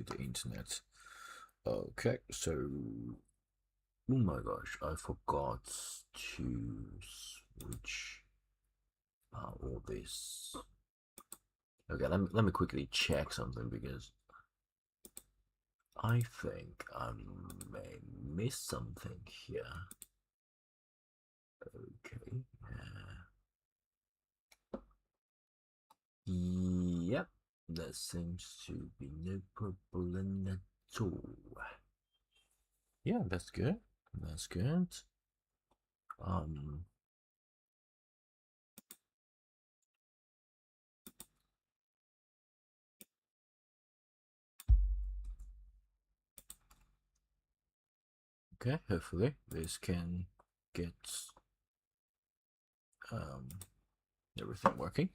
to the internet. Okay, so oh my gosh, I forgot to switch all this. Okay, let me quickly check something because I think I may miss something here. Okay. Yep, that seems to be no problem at all. Yeah, that's good. That's good. Okay, hopefully this can get everything working.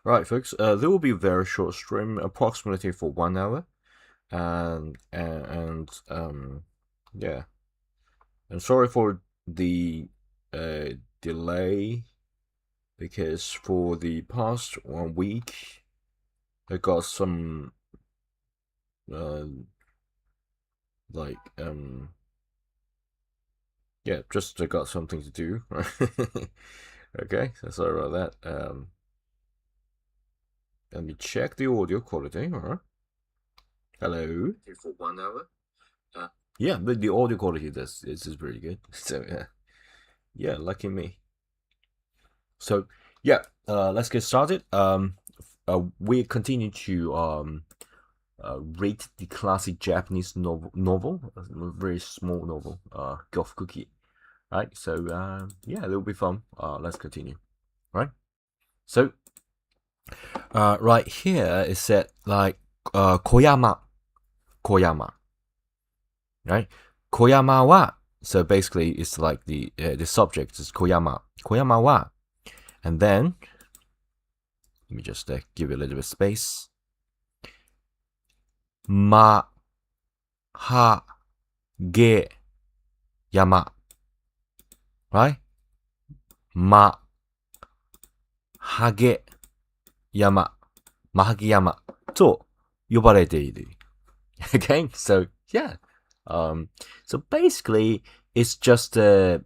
Right, folks. There will be a very short stream, approximately for 1 hour, and yeah. And sorry for the delay, because for the past 1 week, I got some like yeah, just I got something to do. Okay, so sorry about that. Let me check the audio quality. All right. Hello. For 1 hour. Yeah, but the audio quality is pretty good. So yeah, lucky me. So yeah, let's get started. We continue to read the classic Japanese novel, a very small novel, Golf Cookie. Right. So yeah, it'll be fun. Let's continue. Right. So right here is said like Koyama. Right? Koyama wa. So basically, it's like the subject is Koyama. Koyama wa. And then, let me just give you a little bit of space. Ma ha ge yama. Right? Ma ha ge yama. Mahagiyama と呼ばれている. Okay, so yeah. So basically, it's just A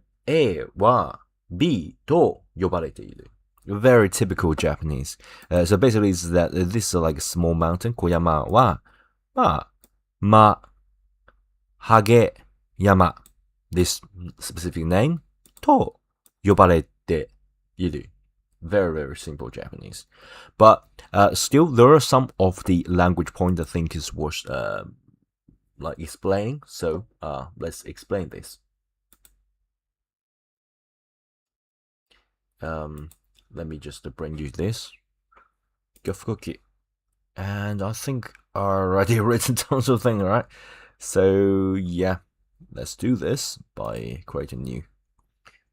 は B と呼ばれている. Very typical Japanese. So basically, it's that this is like a small mountain. Koyama wa ma hage yama. This specific name と呼ばれている. Very, very simple Japanese. But still, there are some of the language points I think is worth like explaining. So let's explain this. Let me just bring you this. Gofuki. And I think I already written tons of things, right? So yeah, let's do this by creating new.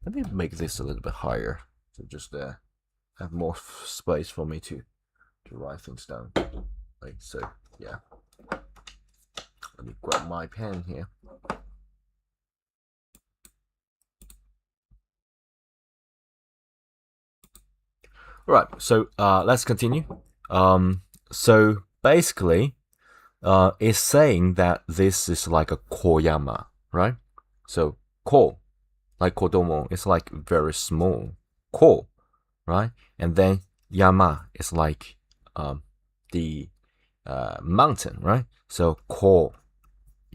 Let me make this a little bit higher. So just have more space for me to write things down. Like so, yeah. Let me grab my pen here. Right, so let's continue. So basically, it's saying that this is like a koyama, right? So ko, like kodomo, it's like very small. Ko, right? And then yama is like the mountain, right? So ko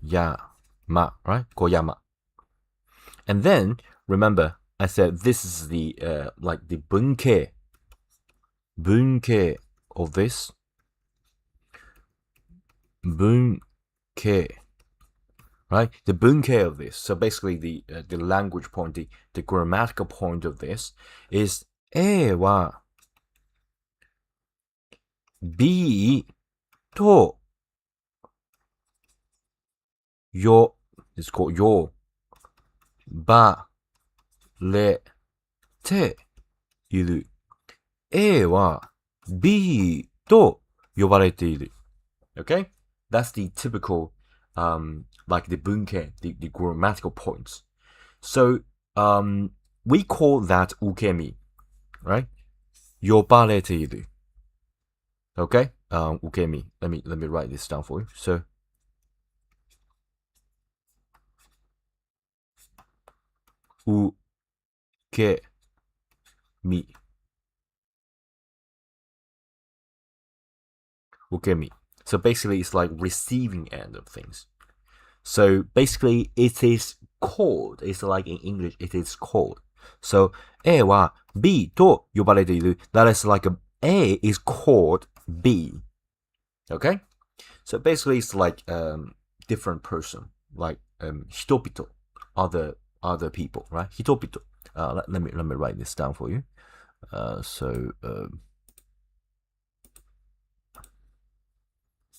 yama, right? Koyama. And then remember, I said this is the like the bunke of this. Bunke, right? The bunke of this. So basically, the language point, the grammatical point of this is A は B と よ is called よ ばれている. A は B と呼ばれている. Okay? That's the typical, like the bunke, the grammatical points. So, we call that ukemi, right? 呼ばれている. Okay? ukemi. Let me write this down for you. So ukemi, ukemi. So basically, it's like receiving end of things. So basically, it is called. It's like in English, it is called. So A は B と呼ばれている. That is like A is called B. Okay? So basically, it's like different person, like 人々, other people, right? 人々. Let me write this down for you.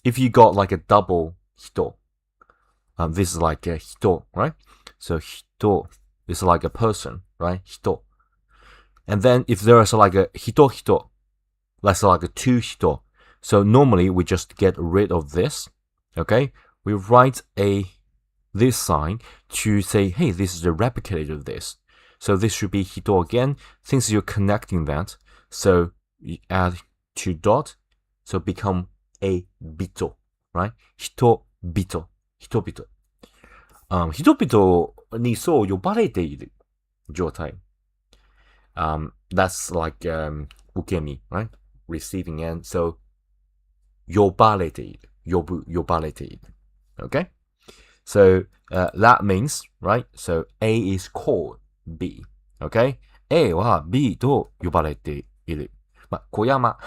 If you got like a double 人, this is like a 人, right? So 人 is like a person, right? 人. And then if there is like a 人人, that's like a two 人. So normally we just get rid of this, okay? We write this sign to say, hey, this is the replicator of this. So this should be 人 again, since you're connecting that. So you add two dot, so become a 人, right? 人々, 人々. 人々にそう呼ばれている状態. That's like ukemi, right? Receiving end. So 呼ばれている. 呼ばれている. Okay? So that means, right? So A is called B. Okay? A は B と呼ばれている。まあ、小山。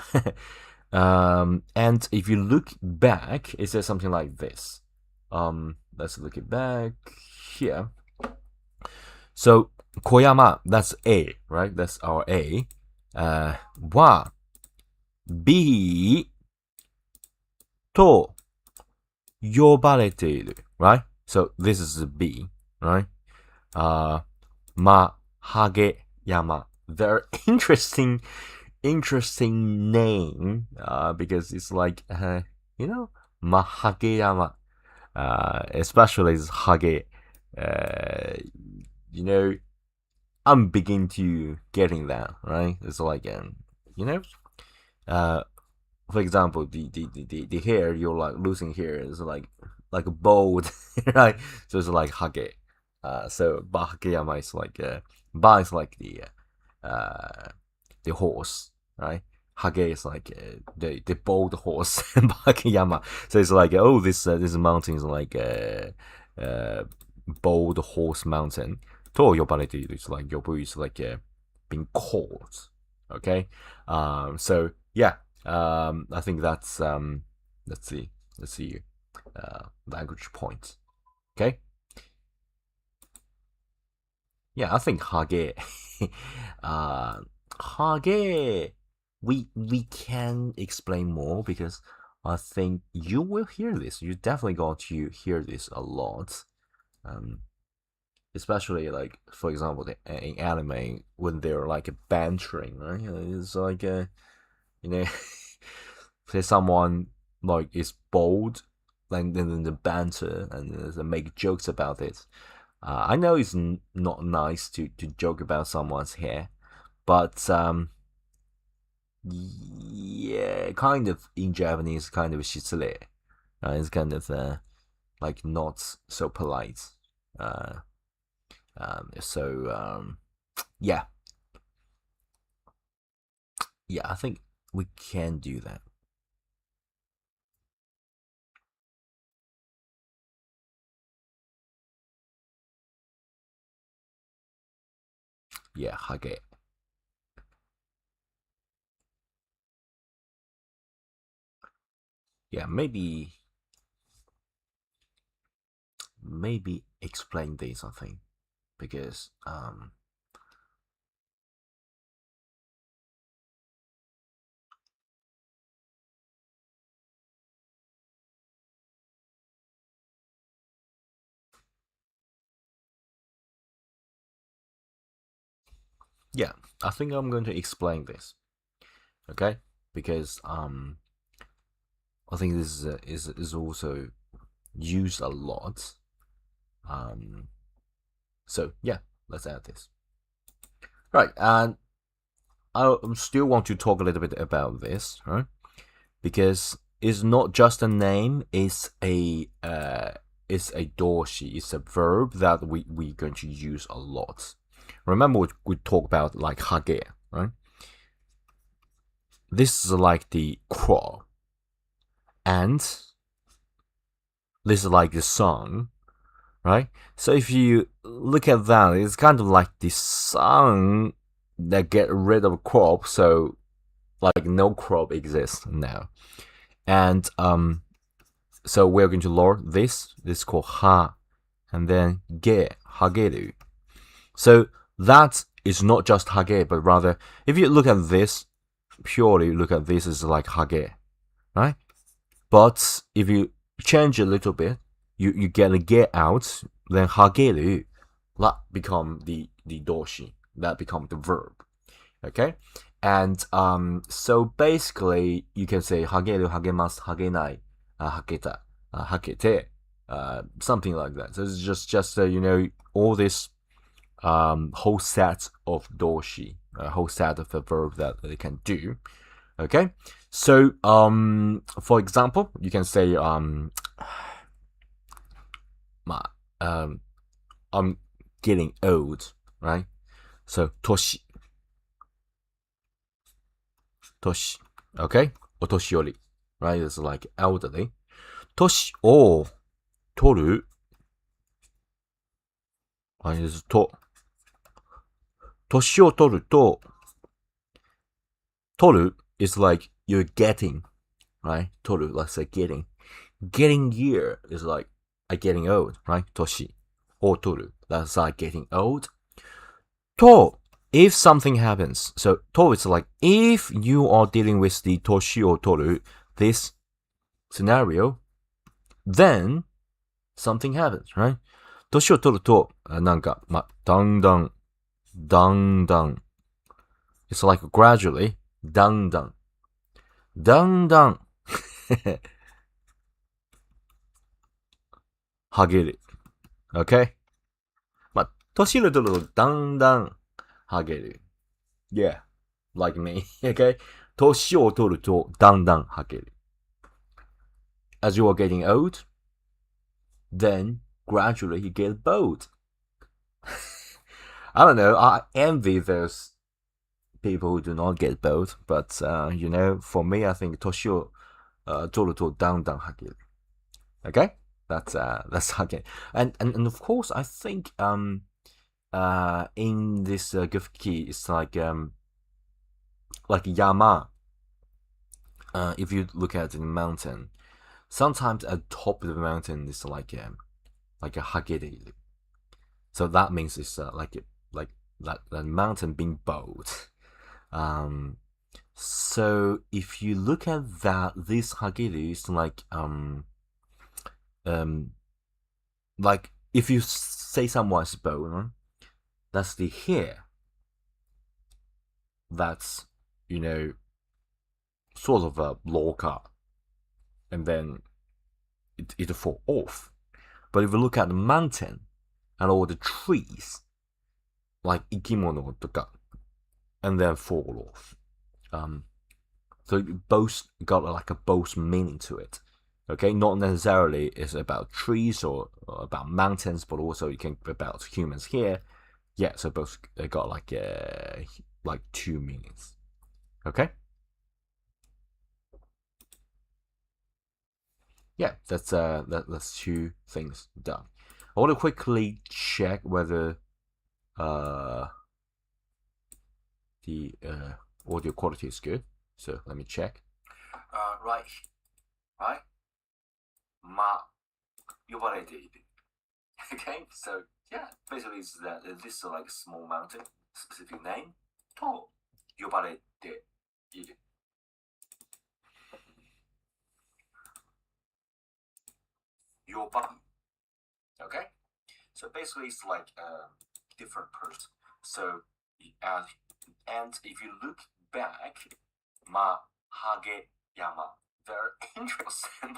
And if you look back, it says something like this. Let's look it back here. So 小山, that's A, right? That's our A. は B と呼ばれている, right? So this is B, right? Mahageyama. Very interesting name, because it's like, Mahageyama. Especially this hage. You know, I'm beginning to getting that, right? It's like, for example, the hair you're like losing here is like a bold, right? So it's like hage. So Bahakeyama is like ba is like the horse, right? Hage is like the bold horse, Bahakeyama. So it's like, oh, this mountain is like bold horse mountain. と呼ばれている. It's like 呼ぶ is like being called. Okay. So yeah. I think that's let's see language points. Okay. Yeah, I think hage. Hage. We can explain more because I think you will hear this. You definitely got to hear this a lot. Especially like, for example, in anime when they're like bantering, right? It's like say someone like is bold, and then the banter and make jokes about it. I know it's not nice to joke about someone's hair, but yeah, kind of in Japanese, kind of shitsure. It's kind of like not so polite. Yeah, I think we can do that. Yeah, hage. Yeah, maybe explain this, I think, because yeah, I think I'm going to explain this. Okay, because I think this is also used a lot. So yeah, let's add this. Right, and I still want to talk a little bit about this, right? because it's not just a name, it's a dorshi, it's a verb that we're going to use a lot. Remember we talked about like hage, right? This is like the crop, and this is like the sun, right? So if you look at that, it's kind of like the sun that get rid of crop, so like no crop exists now. And so we're going to learn this. This is called ha, and then ge, hageru. So that is not just hage, but rather, if you look at this, purely look at this as like hage, right? But if you change a little bit, you get a get out, then hageru, that become the dorshi, that become the verb. Okay? And so basically you can say hageru, hagemasu, hagenai, haketa, hakete, something like that. So it's just all this whole set of dorshi, a whole set of a verb that they can do. Okay, so for example, you can say I'm getting old, right? So toshi, okay, otoshiyori, right? It's like elderly. Toshi o toru, right? It's toshi o toru to toru is like you're getting, right? Toru, let's say getting. Getting year is like getting old, right? Toshi or toru, that's like getting old. To, if something happens, so to is like if you are dealing with the toshi or toru, this scenario, then something happens, right? 年を取ると、なんか、だんだん、it's like gradually, だんだん、はげる。Okay? 年を取ると、だんだん、はげる。Yeah, like me. Okay? 年を取ると、だんだん、はげる。As you are getting old, then gradually you get bold. I don't know, I envy those people who do not get bold, but for me, I think 年を取るとだんだんはげる。Okay? That's okay. And of course, I think in this Gufki, it's like Yama. If you look at the mountain, sometimes at the top of the mountain is like a hageru. So that means it's like that mountain being bold. So if you look at that, this hageru is like if you say someone's bold, that's the hair that's sort of a low cut, and then it fall off. But if you look at the mountain and all the trees, like ikimono toka, and then fall off. So both got like a both meaning to it. Okay, not necessarily it's about trees or about mountains, but also it can be about humans here. Yeah, so both got like two meanings. Okay. Yeah, that's two things done. I want to quickly check whether the audio quality is good. So let me check. Right. 呼ばれている. Okay, so yeah, basically it's that this is like a small mountain, specific name. と呼ばれている. Okay, so basically it's like a different person. So and if you look back, hage yama, very interesting.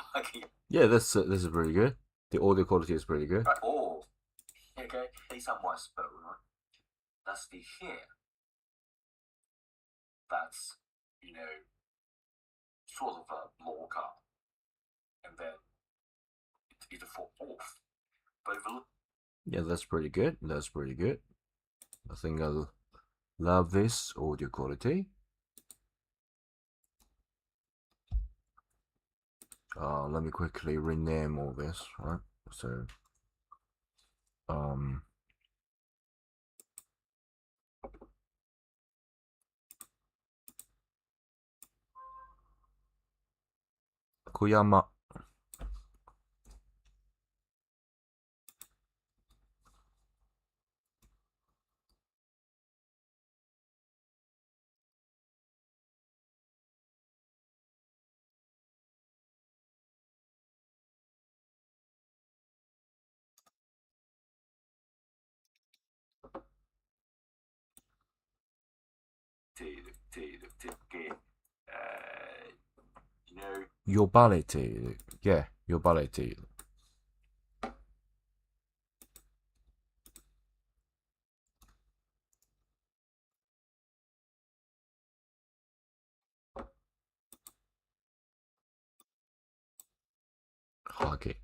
Yeah, this is pretty good. The audio quality is pretty good. Oh, okay. Say someone spoke. That's the hair. That's sort of a blocker, and then it fall off. But if you look, yeah, that's pretty good. That's pretty good. I think I'll love this audio quality. Let me quickly rename all this, right? So, Koyama. Yobarete. Yeah, yobarete. Hage.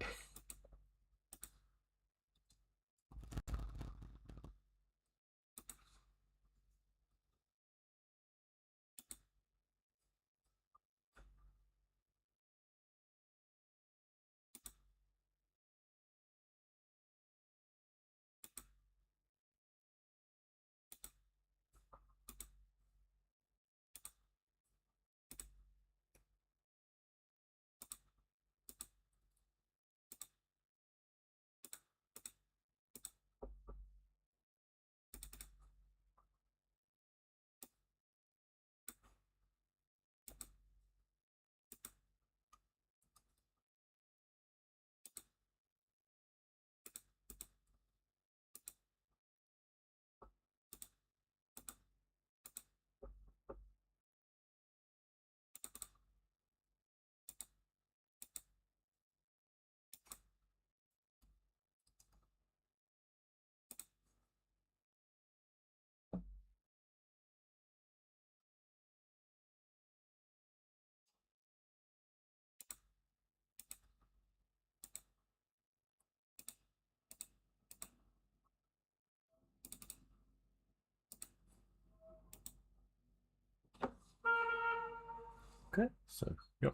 Okay, so, yep.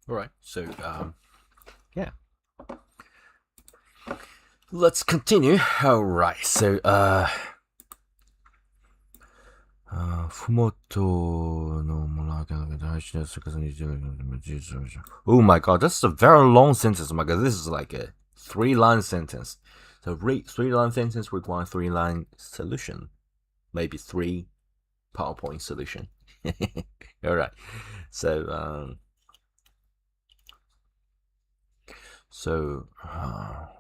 All right. So yeah. Let's continue. All right. So oh my god, that's a very long sentence. Oh my god, this is like a 3-line sentence. So 3-line sentence requires 3-line solution. Maybe 3 PowerPoint solution. All right. So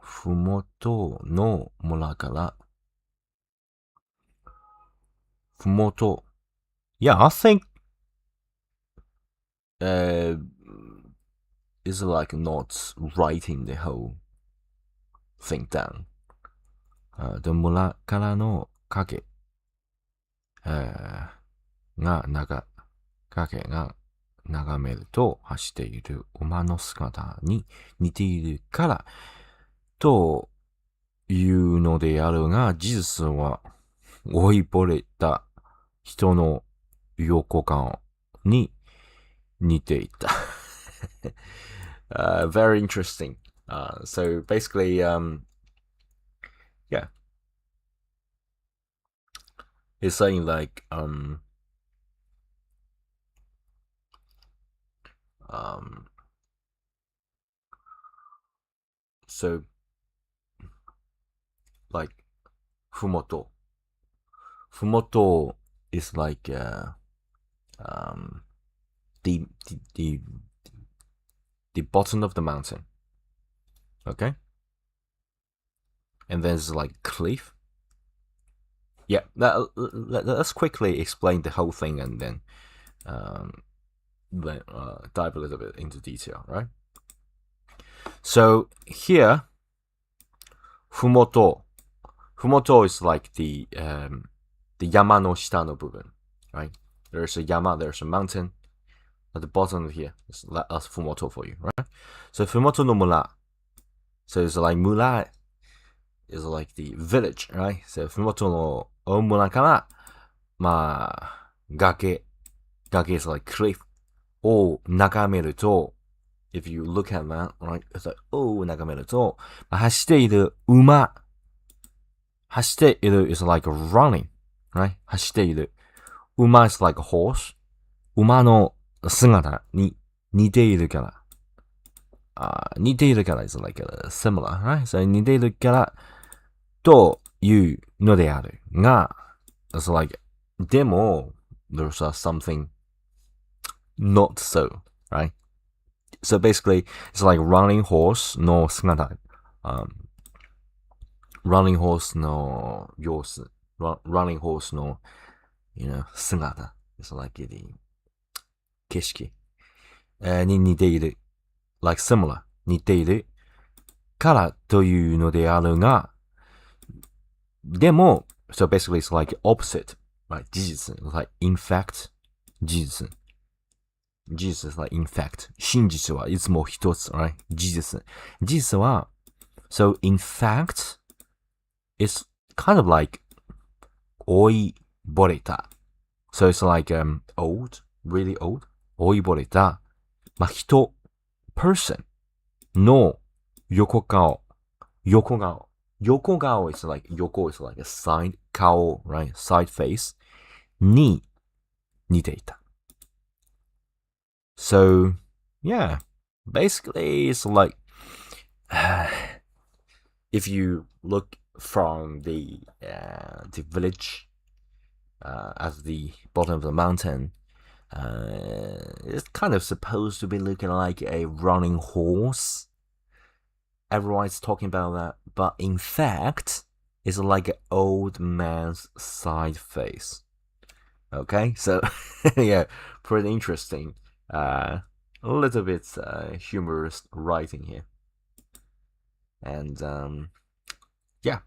ふもとの村からふもと Yeah, I think it's like not writing the whole thing down. で村からの影、影が眺めると走っている馬の姿に似ているからというのであるが、事実は追いぼれた人の横顔に似ていた。Very interesting. So basically, yeah, it's saying like, so like, fumoto. Fumoto is like, the, the, the, the bottom of the mountain. Okay? And there's like cliff. Yeah, let's quickly explain the whole thing and then dive a little bit into detail, right? So here, fumoto. Fumoto is like the yama no shita no bu분, right? There's a yama, there's a mountain. At the bottom of here, that's fumoto for you, right? So fumoto no mura. So it's like mura is like the village, right? So fumoto no mura kara, gake is like cliff. O nagameru to, if you look at that, right? It's like, nagameru to, 走っている馬。走っている is like running, right? 走っている。馬 is like a horse. 馬の姿に似ているから。似ているから is like similar, right? So 似ているからというのであるが、it's like, でも、there's something not so, right? So basically, it's like running horse の姿。running horse の様子。running horse の 姿。It's like the 景色。に似ている。like similar. 似ている。からというのであるが、でも、so basically it's like opposite. Right? 事実。like in fact. 事実。事実 is like in fact. 真実はいつも一つ。Right? 事実。事実は、so in fact, it's kind of like 追いぼれた。So it's like old, really old. 追いぼれた。人、person の横顔。横顔。横顔 is like, 横 is like a side 顔, right? Side face に似ていた。So, yeah. Basically, it's like, if you look from the village at the bottom of the mountain, it's kind of supposed to be looking like a running horse. Everyone's talking about that, but in fact, it's like an old man's side face. Okay, so yeah, pretty interesting. A little bit humorous writing here, and yeah.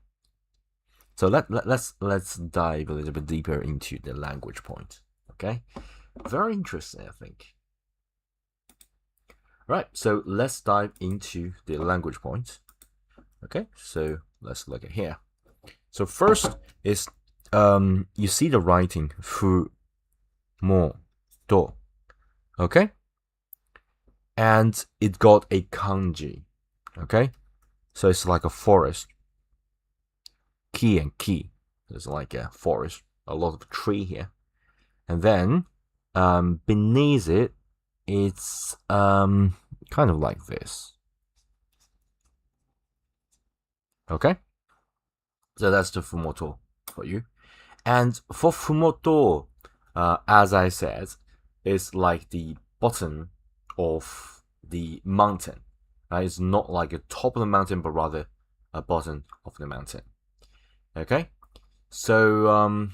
So let's dive a little bit deeper into the language point. Okay, very interesting, I think. Right, so let's dive into the language point. Okay, so let's look at here. So first is you see the writing fu mo to. Okay, and it got a kanji. Okay, so it's like a forest. Ki and ki. There's like a forest, a lot of tree here, and then beneath it, it's kind of like this. Okay, so that's the fumoto for you. And for fumoto, as I said, it's like the bottom of the mountain. It's not like a top of the mountain, but rather a bottom of the mountain. Okay, so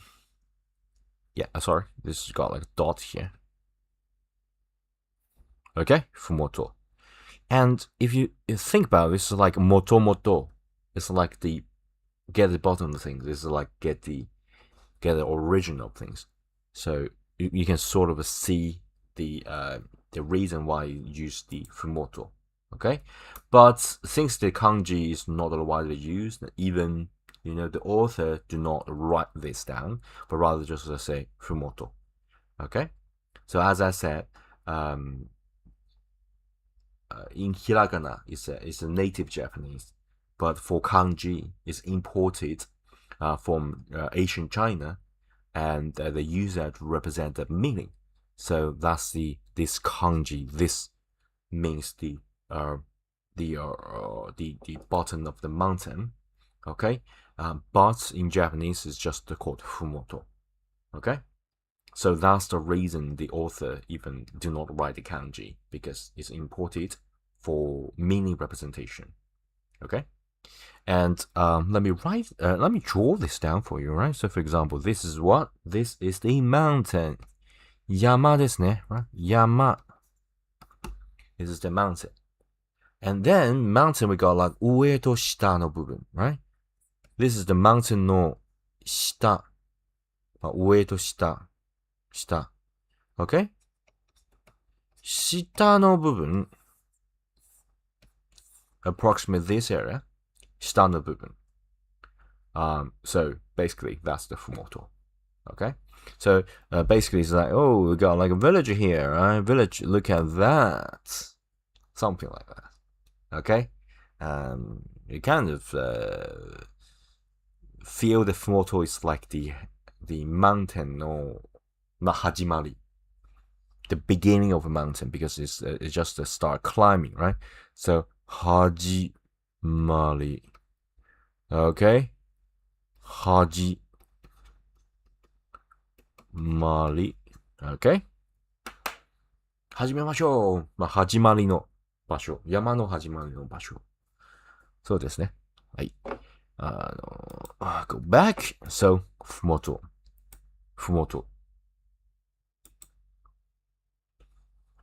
yeah, sorry, this has got like a dot here. Okay, fumoto. And if you think about it, it's like moto. It's like the get the bottom of things. It's like get the origin of things. So you can sort of see the reason why you use the fumoto. Okay, but since the kanji is not widely used, even the author do not write this down, but rather just say fumoto. Okay, so as I said, in hiragana is a native Japanese, but for kanji it's imported from ancient China, and they use that to represent the meaning. So that's this kanji. This means the bottom of the mountain. Okay, but in Japanese it's just called fumoto. Okay, so that's the reason the author even do not write the kanji, because it's imported for meaning representation. Okay, and let me draw this down for you, right? So for example, this is the mountain. Yama ですね, right? Yama. This is the mountain. And then mountain we got like 上と下の部分, right? This is the mountain の下. 上と下. Okay? 下の部分, approximately this area, 下の部分. So basically that's the fumoto. Okay? So basically it's like, oh, we got like a villager here, right? Village, look at that. Something like that. Okay? You kind of feel the fumoto is like the mountain no hajimari. The beginning of a mountain, because it's just a start climbing, right? So hajimari. Okay? Hajimari. Okay? 始めましょう。始まりの場所。山の始まりの場所。そうですね。はい。go back. So, ふもと。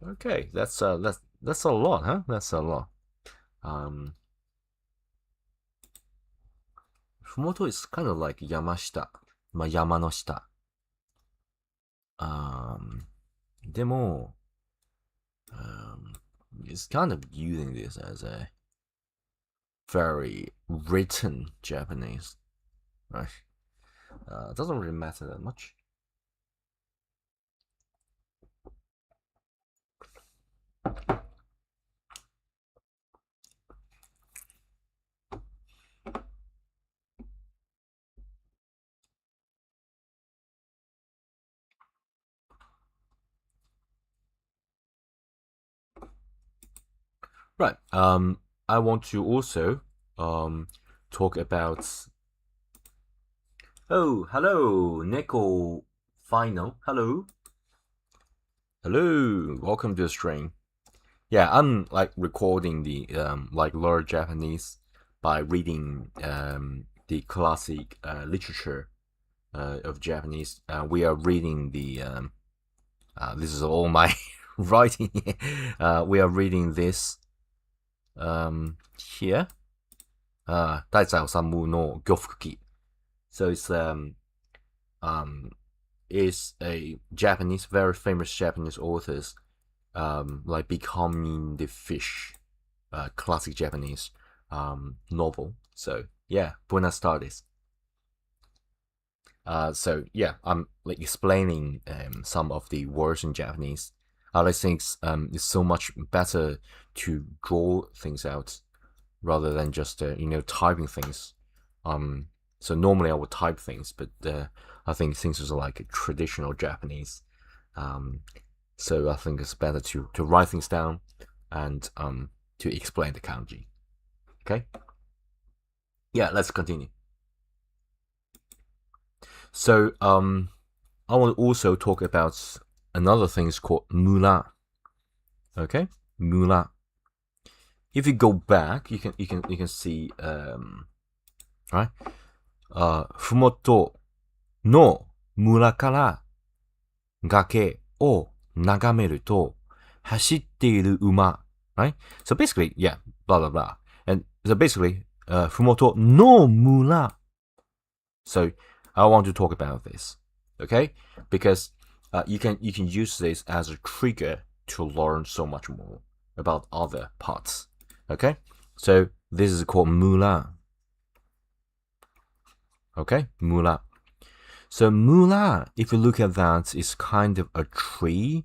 Okay, that's a lot, huh? That's a lot. ふもと is kind of like 山下。山の下。でも、it's kind of using this as a very written Japanese, right? Doesn't really matter that much. Right. I want to also talk about. Oh, hello, Neko Final. Hello. Welcome to the stream. Yeah, I'm like recording the like learn Japanese by reading the classic literature of Japanese. We are reading the this is all my writing. We are reading this here. 大宰治の魚福記. So it's a Japanese, very famous Japanese authors like Becoming the Fish, classic Japanese novel. So yeah, buenas tardes. So yeah, I'm like explaining some of the words in Japanese I think it's so much better to draw things out rather than just typing things. So normally I would type things, but I think things are like traditional Japanese. So I think it's better to write things down and to explain the kanji. Okay. Yeah, let's continue. So I want to also talk about another thing called mura. Okay, mura. If you go back, you can see right. ふもとの村から崖を眺めると走っている馬。Right? So basically, yeah, blah blah blah. And so basically, ふもとの村. So I want to talk about this, okay? Because you can use this as a trigger to learn so much more about other parts, okay? So this is called mura, okay? Mura. So mura, if you look at that, is kind of a tree-like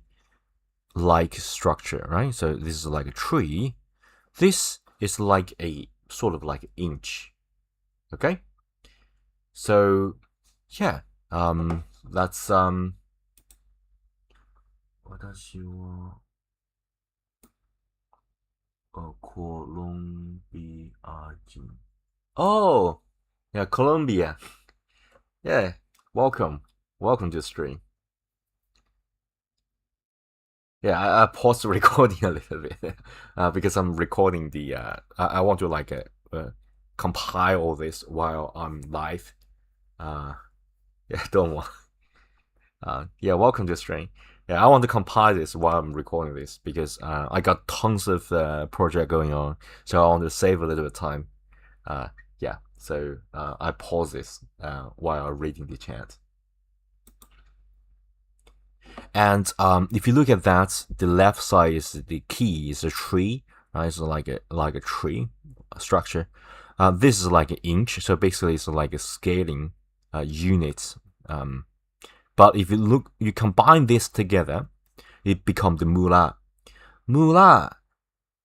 structure, right? So this is like a tree. This is like a sort of like an inch, okay? So yeah, that's 私はコロンビア人。Oh, yeah, Colombia. Yeah, welcome. Welcome to the stream. Yeah, I paused the recording a little bit because I'm recording the. I want to like compile all this while I'm live. Yeah, don't want. Yeah, welcome to the stream. Yeah, I want to compile this while I'm recording this because I got tons of project going on, so I want to save a little bit of time. Yeah, so I pause this while reading the chat. And if you look at that, the left side is the key, is a tree, right? It's like a tree structure. This is like an inch, so basically it's like a scaling unit. But if you combine this together, it becomes the mura. Mura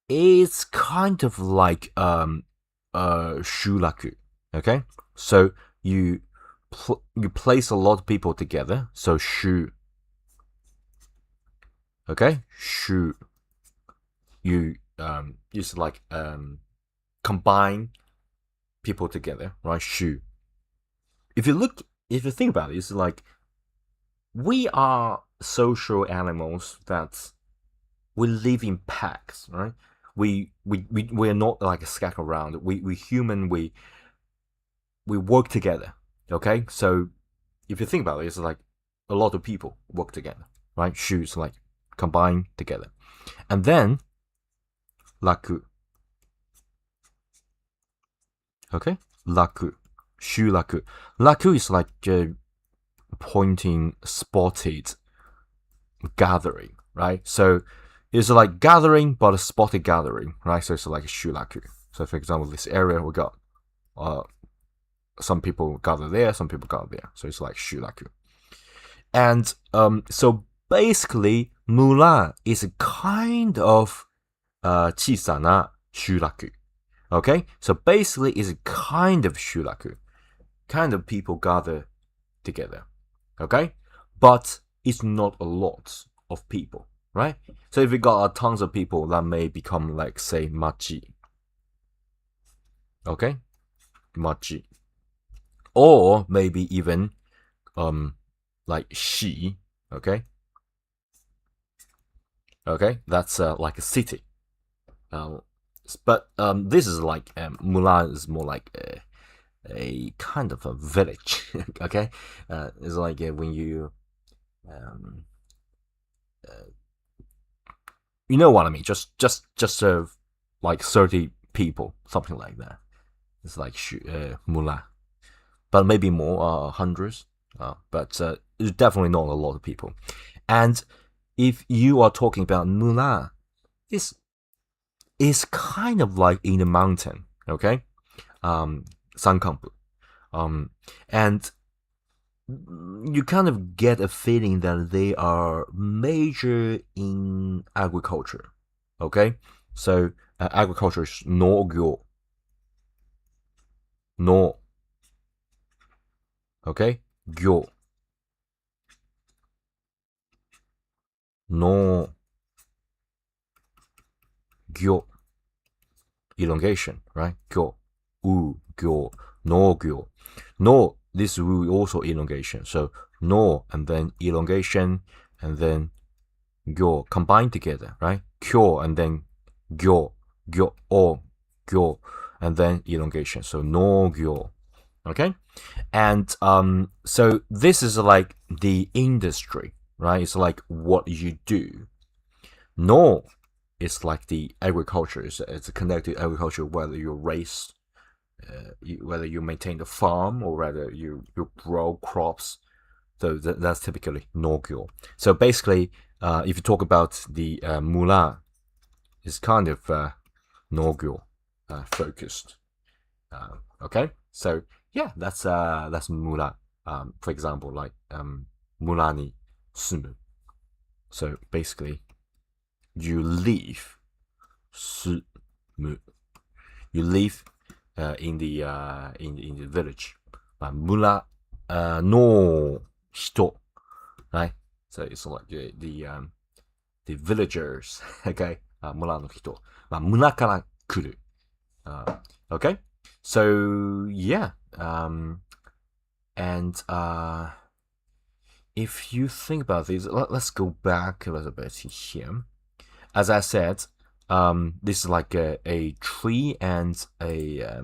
is kind of like shuraku. Okay, so you place a lot of people together. So shu. Okay, shu. You just like combine people together, right? Shu. If you think about it, it's like we are social animals that we live in packs, right? We're not like scattered around. We human, we work together. Okay, so if you think about it, it's like a lot of people work together, right? Shoes like combine together, and then raku. Okay, raku, shu raku. Raku is like pointing spotted gathering, right? So it's like gathering, but a spotted gathering, right? So it's like a shuraku. So for example, this area we got some people gather there, some people gather there. So it's like shuraku. And so basically, mura is a kind of 小さな shuraku. Okay? So basically, it's a kind of shuraku. Kind of people gather together. Okay? But it's not a lot of people, right? So if you got tons of people, that may become like, say, machi. Okay? Machi. Or maybe even like shi. Okay? Okay? That's like a city. But this is like Mulan is more like a kind of a village. Okay, it's like when you you know what I mean. Just like 30 people, something like that. It's like Mulan, but maybe more, hundreds. But it's definitely not a lot of people. And if you are talking about Mulan, it's kind of like in the mountain, okay? Sankampu. And you kind of get a feeling that they are major in agriculture. Okay, so agriculture is 農業, 農, okay, 業, 農業, elongation, right? 業, う, 業, 農業. No, this wu also elongation. So no and then elongation and then gyo combined together, right? Kyo and then gyo, gyo, o, gyo, and then elongation. So no gyo. Okay? And so this is like the industry, right? It's like what you do. No, it's like the agriculture. It's connected to agriculture, whether you raise, whether you maintain the farm or whether you grow crops. So that's typically Nogyo. So basically, if you talk about the Mulan, it's kind of Nogyo focused. Okay, so yeah, that's Mulan. For example, like Mulani Sumu. So basically, you live Sumu. You live in the village. Mula no hito, right? So it's like the villagers, okay? 村の人。村から来る。Okay? So, yeah. And if you think about this, let's go back a little bit here. As I said, this is like a tree and a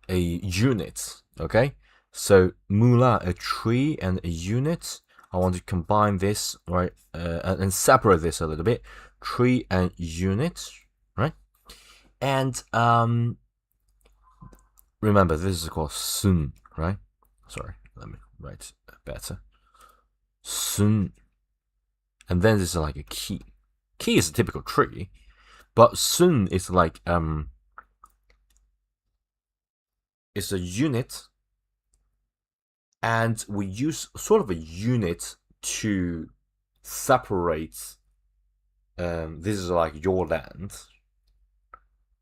unit, okay? So mula, a tree and a unit. I want to combine this, right, and separate this a little bit. Tree and unit, right? And remember, this is called sun, right? Sorry, let me write better. Sun. And then this is like a key. Key is a typical tree, but sun is like it's a unit, and we use sort of a unit to separate. This is like your land,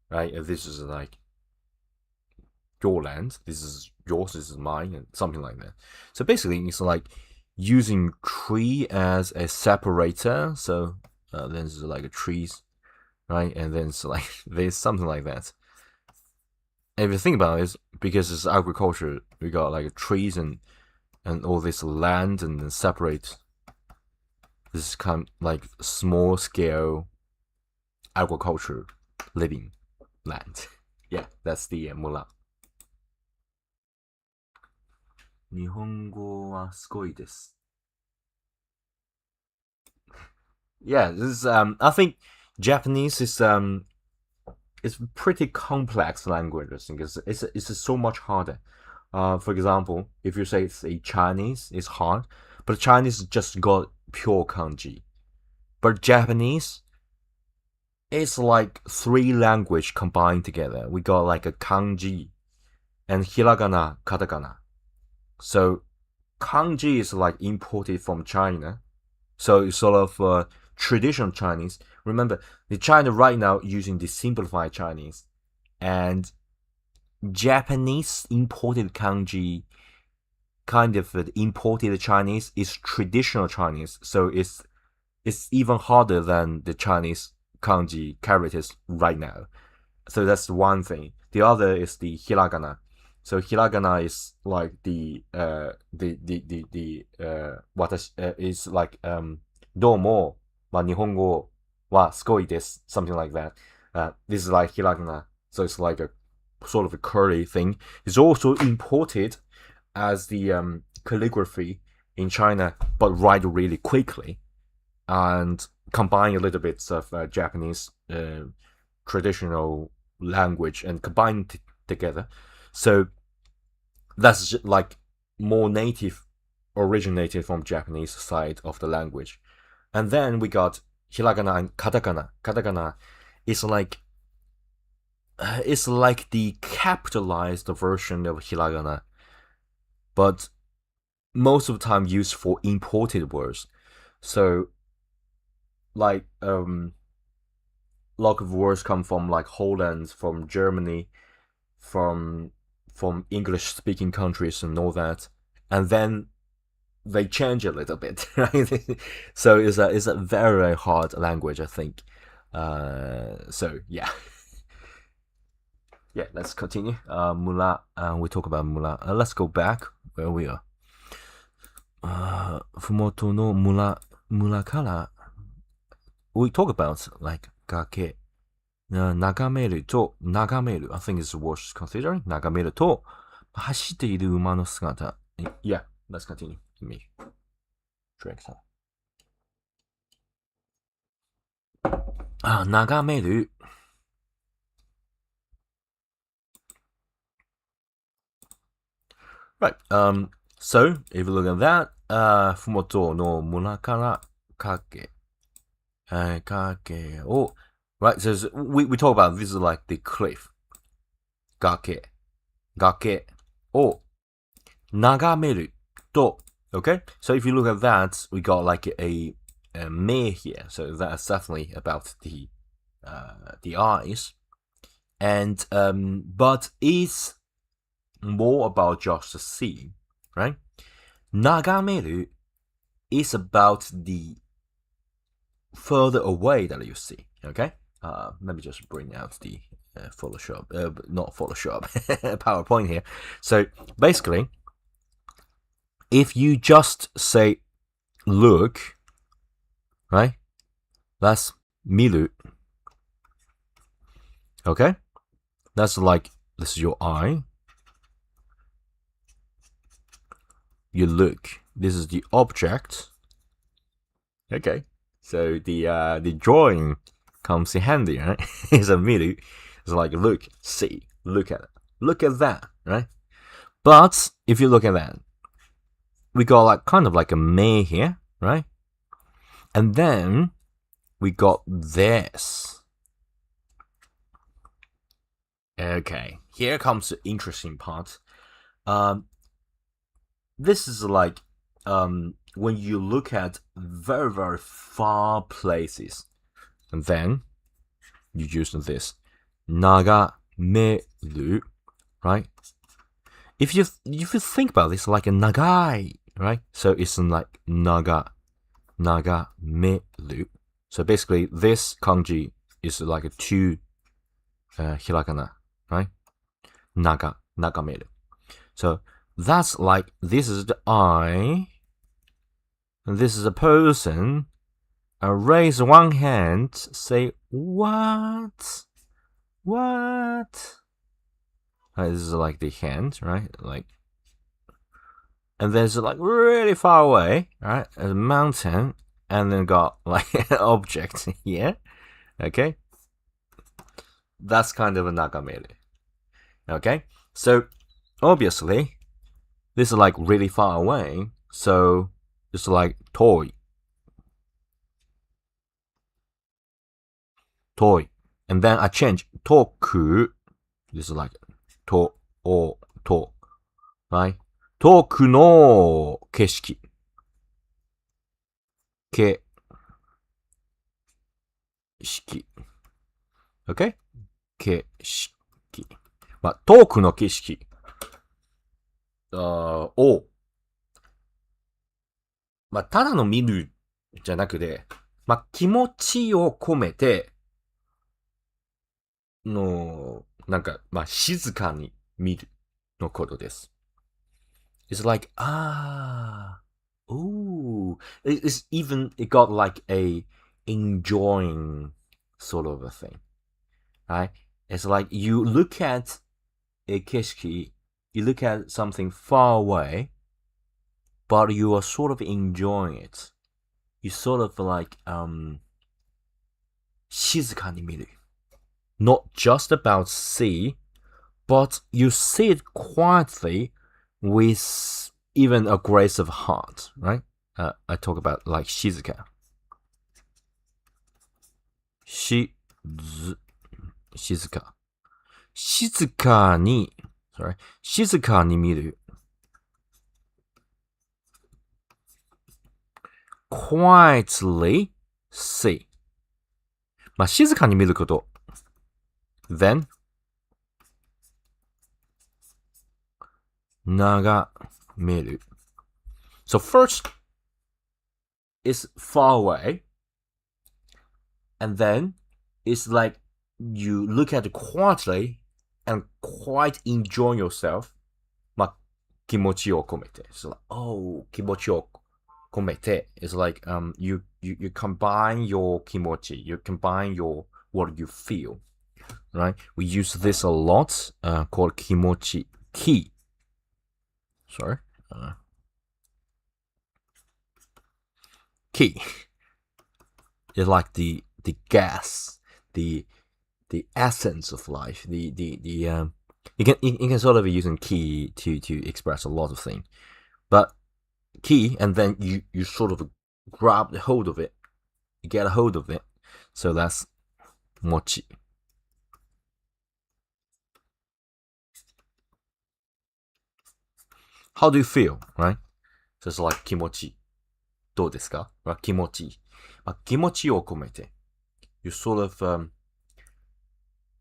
right? This is like your land. This is yours. This is mine, and something like that. So basically, it's like using tree as a separator. So then this is like a trees, right? And then it's like there's something like that. And if you think about it, because it's agriculture, we got like trees and all this land and then separate. This is kind of like small scale agriculture living land. Yeah, that's the mula. 日本語はすごいです。Yeah, this is I think Japanese is it's pretty complex language. I think it's so much harder. For example, if you say it's a Chinese, it's hard, but Chinese just got pure kanji. But Japanese, it's like three language combined together. We got like a kanji and hiragana, katakana. So kanji is like imported from China. So it's sort of traditional Chinese. Remember, the China right now using the simplified Chinese, and Japanese imported kanji, kind of imported Chinese, is traditional Chinese. So it's even harder than the Chinese kanji characters right now. So that's one thing. The other is the hiragana. So hiragana is like the is like どうも、日本語はすごいです something like that. This is like hiragana. So it's like a sort of a curly thing. It's also imported as the calligraphy in China, but write really quickly and combine a little bit of Japanese traditional language and combine together. So that's like more native, originated from Japanese side of the language. And then we got hiragana and katakana. Katakana is like it's like the capitalized version of hiragana, but most of the time used for imported words. So like lot of words come from like Holland, from Germany, from English speaking countries and all that. And then they change a little bit, right? So it's a very, very hard language, I think. So yeah. Yeah, let's continue. Mula, we talk about Mula. Let's go back where we are. Fumoto no Mula kara. We talk about like Gake. 眺めると、眺める I think it's worth considering. 眺めると、走っている馬の姿。Yeah, let's continue. Let me drink some. 眺める。Right. So if you look at that, ふもとの村から崖、崖を right. So we talk about this is like the cliff. 崖を眺めると okay. So if you look at that, we got like a me here. So that's definitely about the eyes. And but it's more about just the sea, right? 眺める is about the further away that you see, okay? Let me just bring out the Photoshop, not Photoshop, PowerPoint here. So basically, if you just say look, right? That's 見る. Okay? That's like, this is your eye. You look. This is the object. Okay. So the drawing comes in handy, right? It's a 見る. It's like look, see, look at it. Look at that, right? But if you look at that, we got like kind of like a me here, right? And then we got this. Okay, here comes the interesting part. This is like when you look at very, very far places, and then you use this 眺める, right? If you think about this, like a nagai, right? So it's like 眺める. So basically, this kanji is like a two hirakana, right? 眺める. So that's like, this is the eye, and this is a person. Raise one hand, say, what? What? This is like the hand, right? Like, and there's like really far away, right? A mountain, and then got like an object here. Okay? That's kind of a nagamere. Okay? So, obviously, this is like really far away, so it's like toy. Toy. And then I change toku. This is like to or to. Right? Toku no keshiki. Keshiki. Okay? 景色。まあ、遠くの景色を、まあ、ただの見るじゃなくて、まあ、気持ちを込めて、なんか、まあ、静かに見るのことです。It's like, ooh. It's even, it got like a enjoying sort of a thing. Right? It's like you look at a keshiki, you look at something far away, but you are sort of enjoying it. You sort of like, 静かに見る. Not just about see, but you see it quietly with even a grace of heart, right? I talk about like 静か. 静か. 静かに sorry, 静かに見る quietly see. まあ、静かに見ること。then 眺める。So first is far away, and then it's like you look at it quietly and quite enjoy yourself. まあ、気持ちを込めて。So like, oh, 気持ちを込めて is like you combine your 気持ち, you combine your what you feel, right? We use this a lot, called 気持ち key. Sorry, key is like the gas, the essence of life. You can sort of use key to express a lot of things, but key, and then you sort of grab the hold of it, you get a hold of it. So that's mochi. How do you feel, right? So it's like 気持ち。どうですか？気持ち。気持ちを込めて。You sort of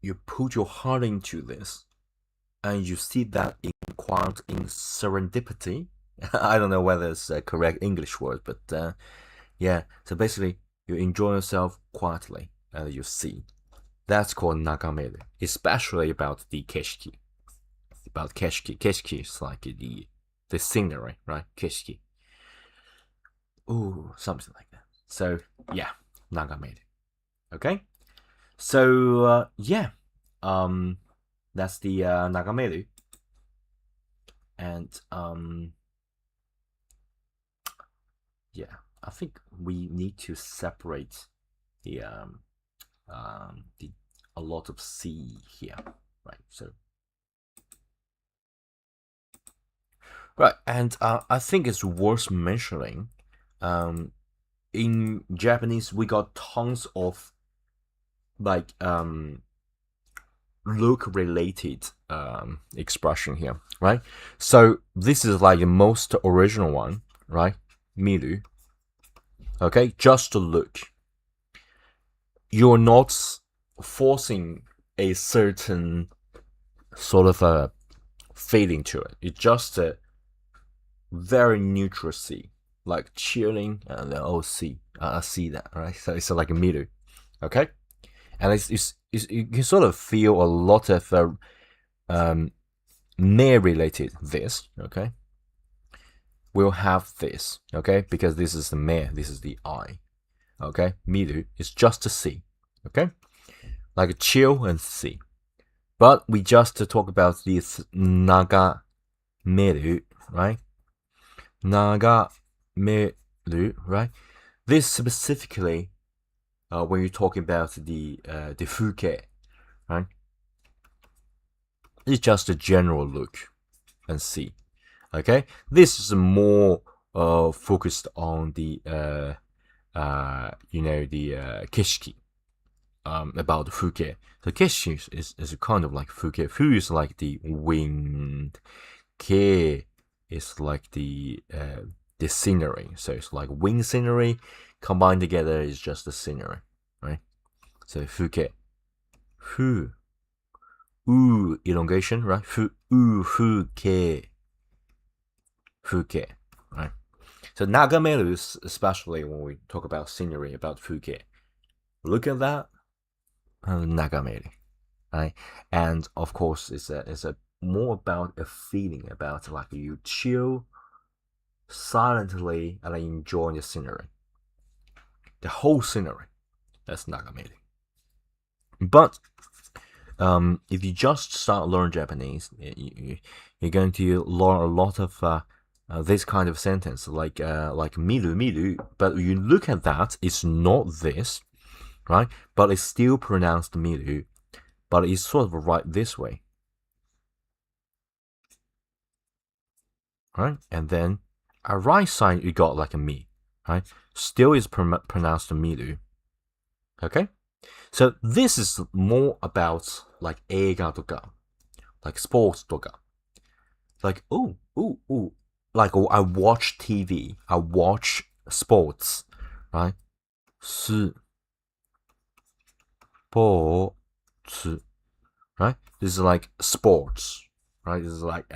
you put your heart into this, and you see that in serendipity. I don't know whether it's a correct English word, but yeah. So basically, you enjoy yourself quietly, and you see. That's called nagameru, especially about the keshiki. About keshiki. Keshiki is like the scenery, right? Keshiki. Ooh, something like that. So yeah, nagameru. Okay. So yeah, that's the nagameru, and yeah, I think we need to separate the a lot of C here, right? So right, and I think it's worth mentioning. In Japanese, we got tons of like look related expression here, right? So this is like the most original one, right? Miru. Okay, just to look. You're not forcing a certain sort of a feeling to it. It's just a very neutral see, like chilling, and then see, I see that, right? So it's like a miru, okay? And it's you can sort of feel a lot of near related this, okay? We'll have this, okay? Because this is the mare, this is the eye, okay? Miru is just to see, okay? Like chill and see. But we just talk about this nagameru, right? Nagameru, right? This specifically, when you're talking about the fuke, right? It's just a general look and see. Okay, this is more focused on the keshiki, about fuke. So keshiki is kind of like fuke. Fu is like the wind. Ke is like the scenery. So it's like wind scenery combined together is just the scenery, right? So fuke, fu, elongation, right? Fuke, fuke, right? So nagameru, especially when we talk about scenery, about fuke, look at that, nagameru, right? And of course, it's a more about a feeling, about like you chill silently and enjoy the scenery, the whole scenery. That's nagameru. But if you just start learn Japanese, you're going to learn a lot of this kind of sentence, like miru miru. But you look at that, it's not this, right? But it's still pronounced miru, but it's sort of right this way, right? And then a right side you got like a mi, right? Still is pronounced miru. Okay, so this is more about like 映画とか like sports とか like like I watch TV, I watch sports, right? Sports, right? This is like sports, right? This is like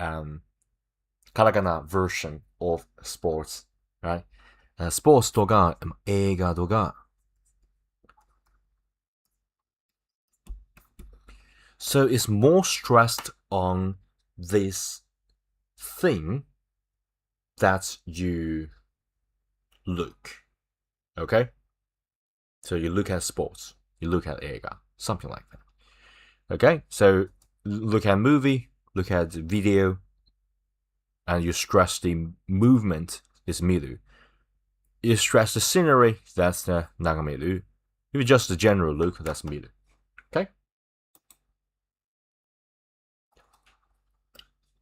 katakana version of sports, right? スポーツとか映画とか so it's more stressed on this thing that you look, okay? So you look at sports, you look at 映画, something like that. Okay, so look at movie, look at video, and you stress the movement is miru. You stress the scenery, that's the nagamiru. If it's just the general look, that's miru. Okay?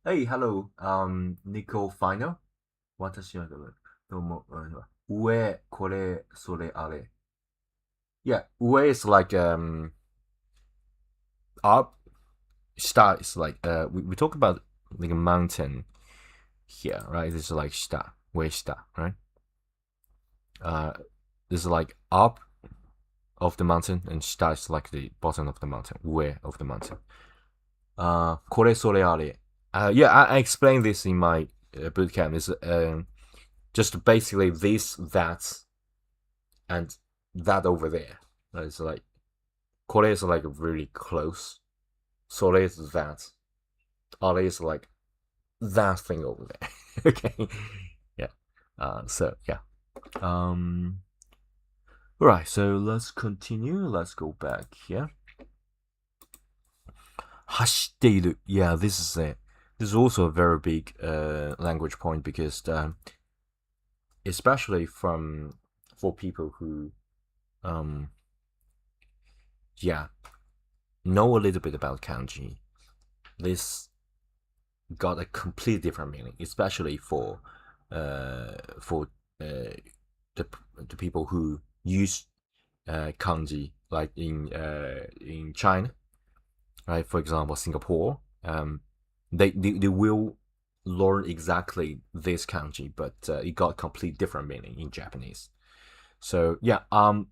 Hey, hello. Nico Final? 私はどうも、上、これ、それ、あれ. Yeah, 上 is like up. Star is like we talk about like a mountain here, right? This is like star, where star, right? Uh, this is like up of the mountain, and star is like the bottom of the mountain, where of the mountain. これそれあれ. Yeah, I explained this in my bootcamp. It's just basically this, that, and that over there. It's like これ is like really close. それ is that. あれ is like that thing over there. Okay. Yeah. So yeah. Alright, so let's continue. Let's go back here. 走っている. Yeah, this is it. This is also a very big language point because especially for people who yeah, know a little bit about kanji, this got a completely different meaning, especially for uh, the people who use kanji, like in China, right? For example, Singapore, they will learn exactly this kanji, but it got complete different meaning in Japanese. So yeah, I'm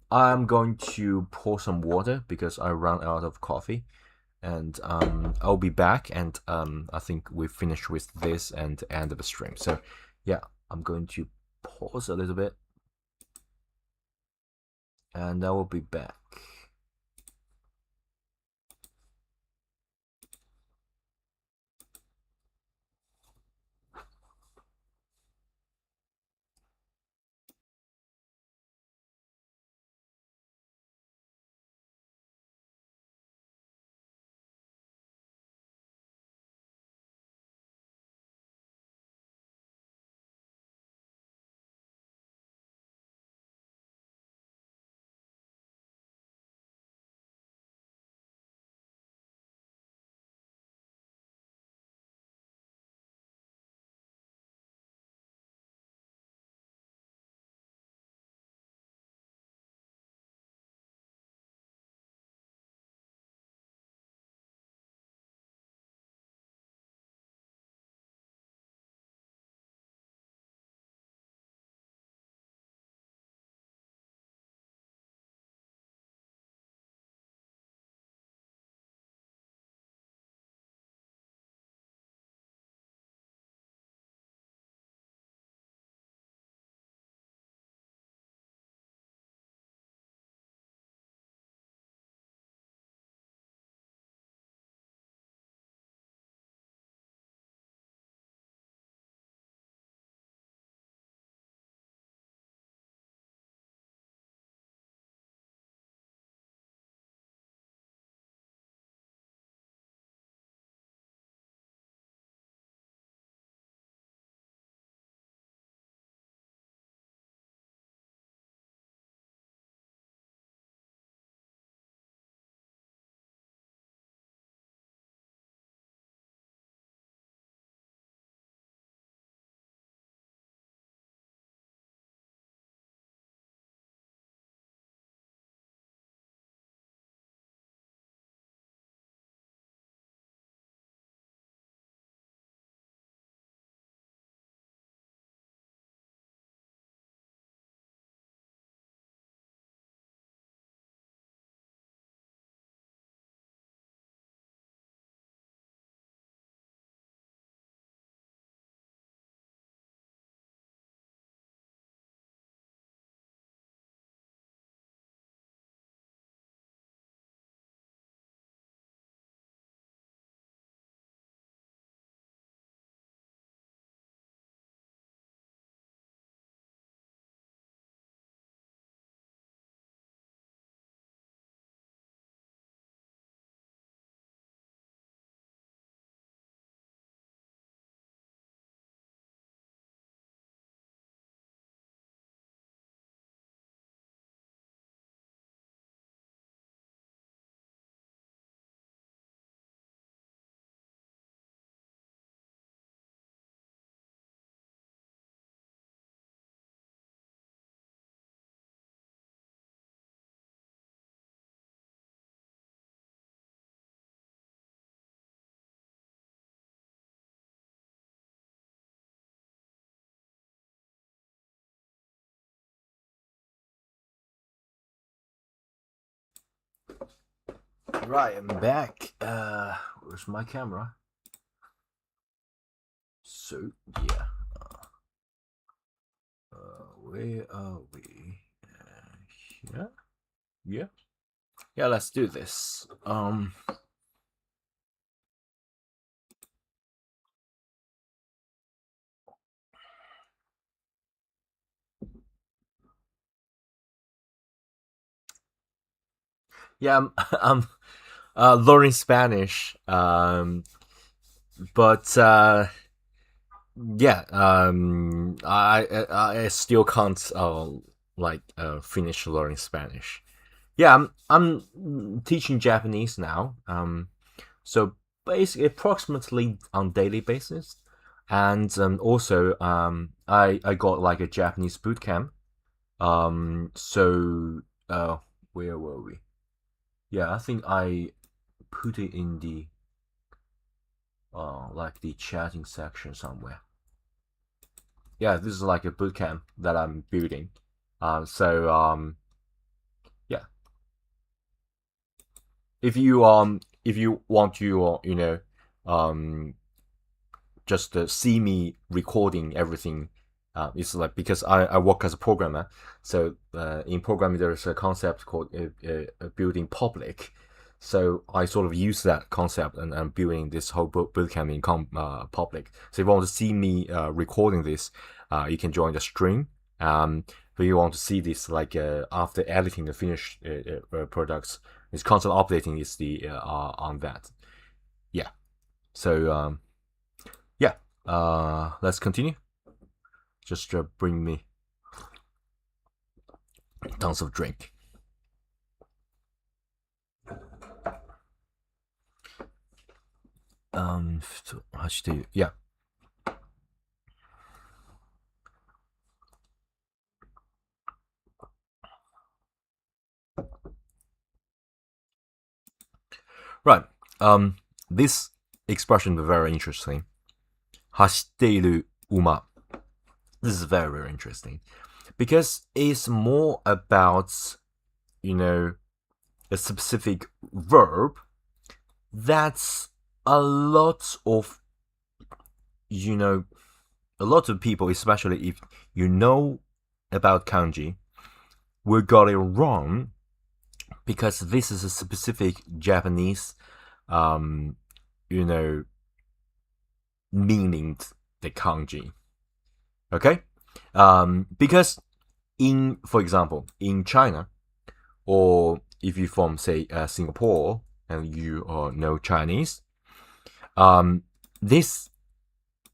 going to pour some water because I ran out of coffee, and I'll be back, and I think we finished with this and end of the stream. So yeah, I'm going to pause a little bit, and I will be back. Right, I'm back. Where's my camera? So yeah. Where are we? Yeah, yeah, yeah. Let's do this. Yeah, I'm learning Spanish. But yeah, I still can't finish learning Spanish. Yeah, I'm teaching Japanese now. So basically, approximately on daily basis, and also I got like a Japanese bootcamp. So where were we? Yeah, I think I put it in the like the chatting section somewhere. Yeah, this is like a bootcamp that I'm building. So yeah, if you want to um just see me recording everything. It's like because I work as a programmer, so in programming there's a concept called building public. So I sort of use that concept and I'm building this whole bootcamp in public. So if you want to see me recording this, you can join the stream. If you want to see this like after editing the finished products, it's constant updating is the on that. Yeah. So yeah, let's continue. Just bring me tons of drink. Yeah. Right. This expression is very interesting. 走っている馬. This is very, very interesting because it's more about, you know, a specific verb that's a lot of, you know, a lot of people, especially if you know about kanji, will got it wrong because this is a specific Japanese, um, you know, meaning the kanji. Okay, because for example, in China, or if you're from say Singapore and you know Chinese, this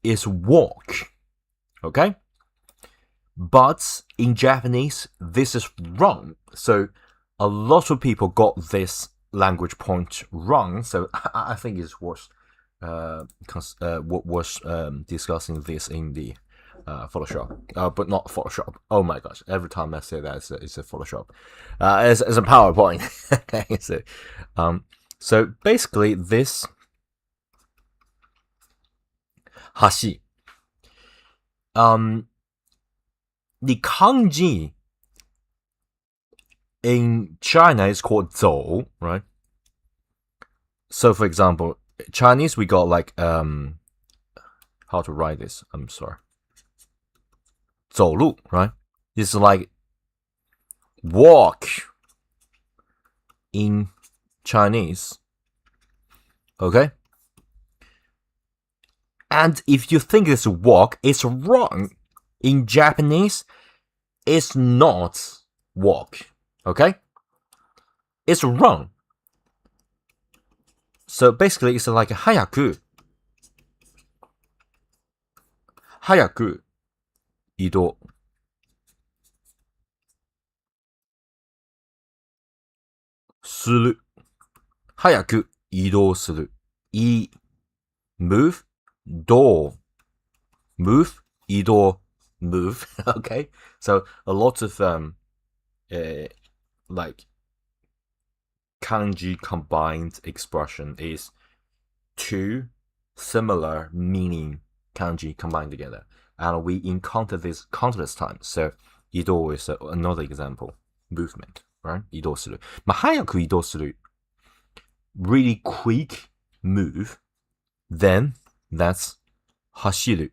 is walk. Okay, but in Japanese, this is wrong. So a lot of people got this language point wrong. So I think it's worth what was discussing this in the Photoshop, but not Photoshop. Oh my gosh! Every time I say that, it's a Photoshop. It's a PowerPoint. Okay, so basically this hashi, the kanji in China is called zou, right? So for example, Chinese we got like how to write this? I'm sorry. 走路, right? It's like walk in Chinese. Okay? And if you think it's walk, it's wrong. In Japanese, it's not walk. Okay? It's wrong. So basically, it's like 早く移動する。早く移動する。move, door, move, 移動 move. Okay? So a lot of like kanji combined expression is two similar meaning kanji combined together. And we encounter this countless times. So 移動 is another example. Movement, right? 移動する。まあ、早く移動する really quick move, then that's hashiru,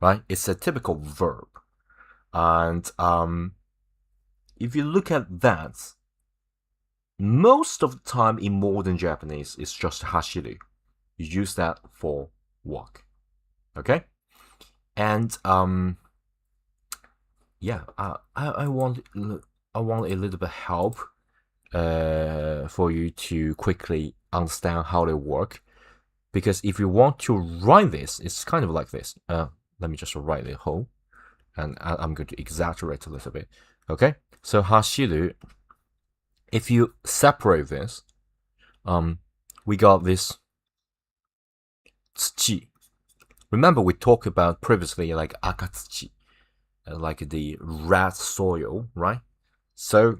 right? It's a typical verb. And if you look at that, most of the time in modern Japanese, it's just hashiru. You use that for walk. Okay? And yeah, I want a little bit help for you to quickly understand how they work. Because if you want to write this, it's kind of like this. Let me just write the whole, and I'm going to exaggerate a little bit. Okay, so hashiru. If you separate this, we got this tsuchi. Remember we talked about previously like akatsuchi, like the red soil, right? So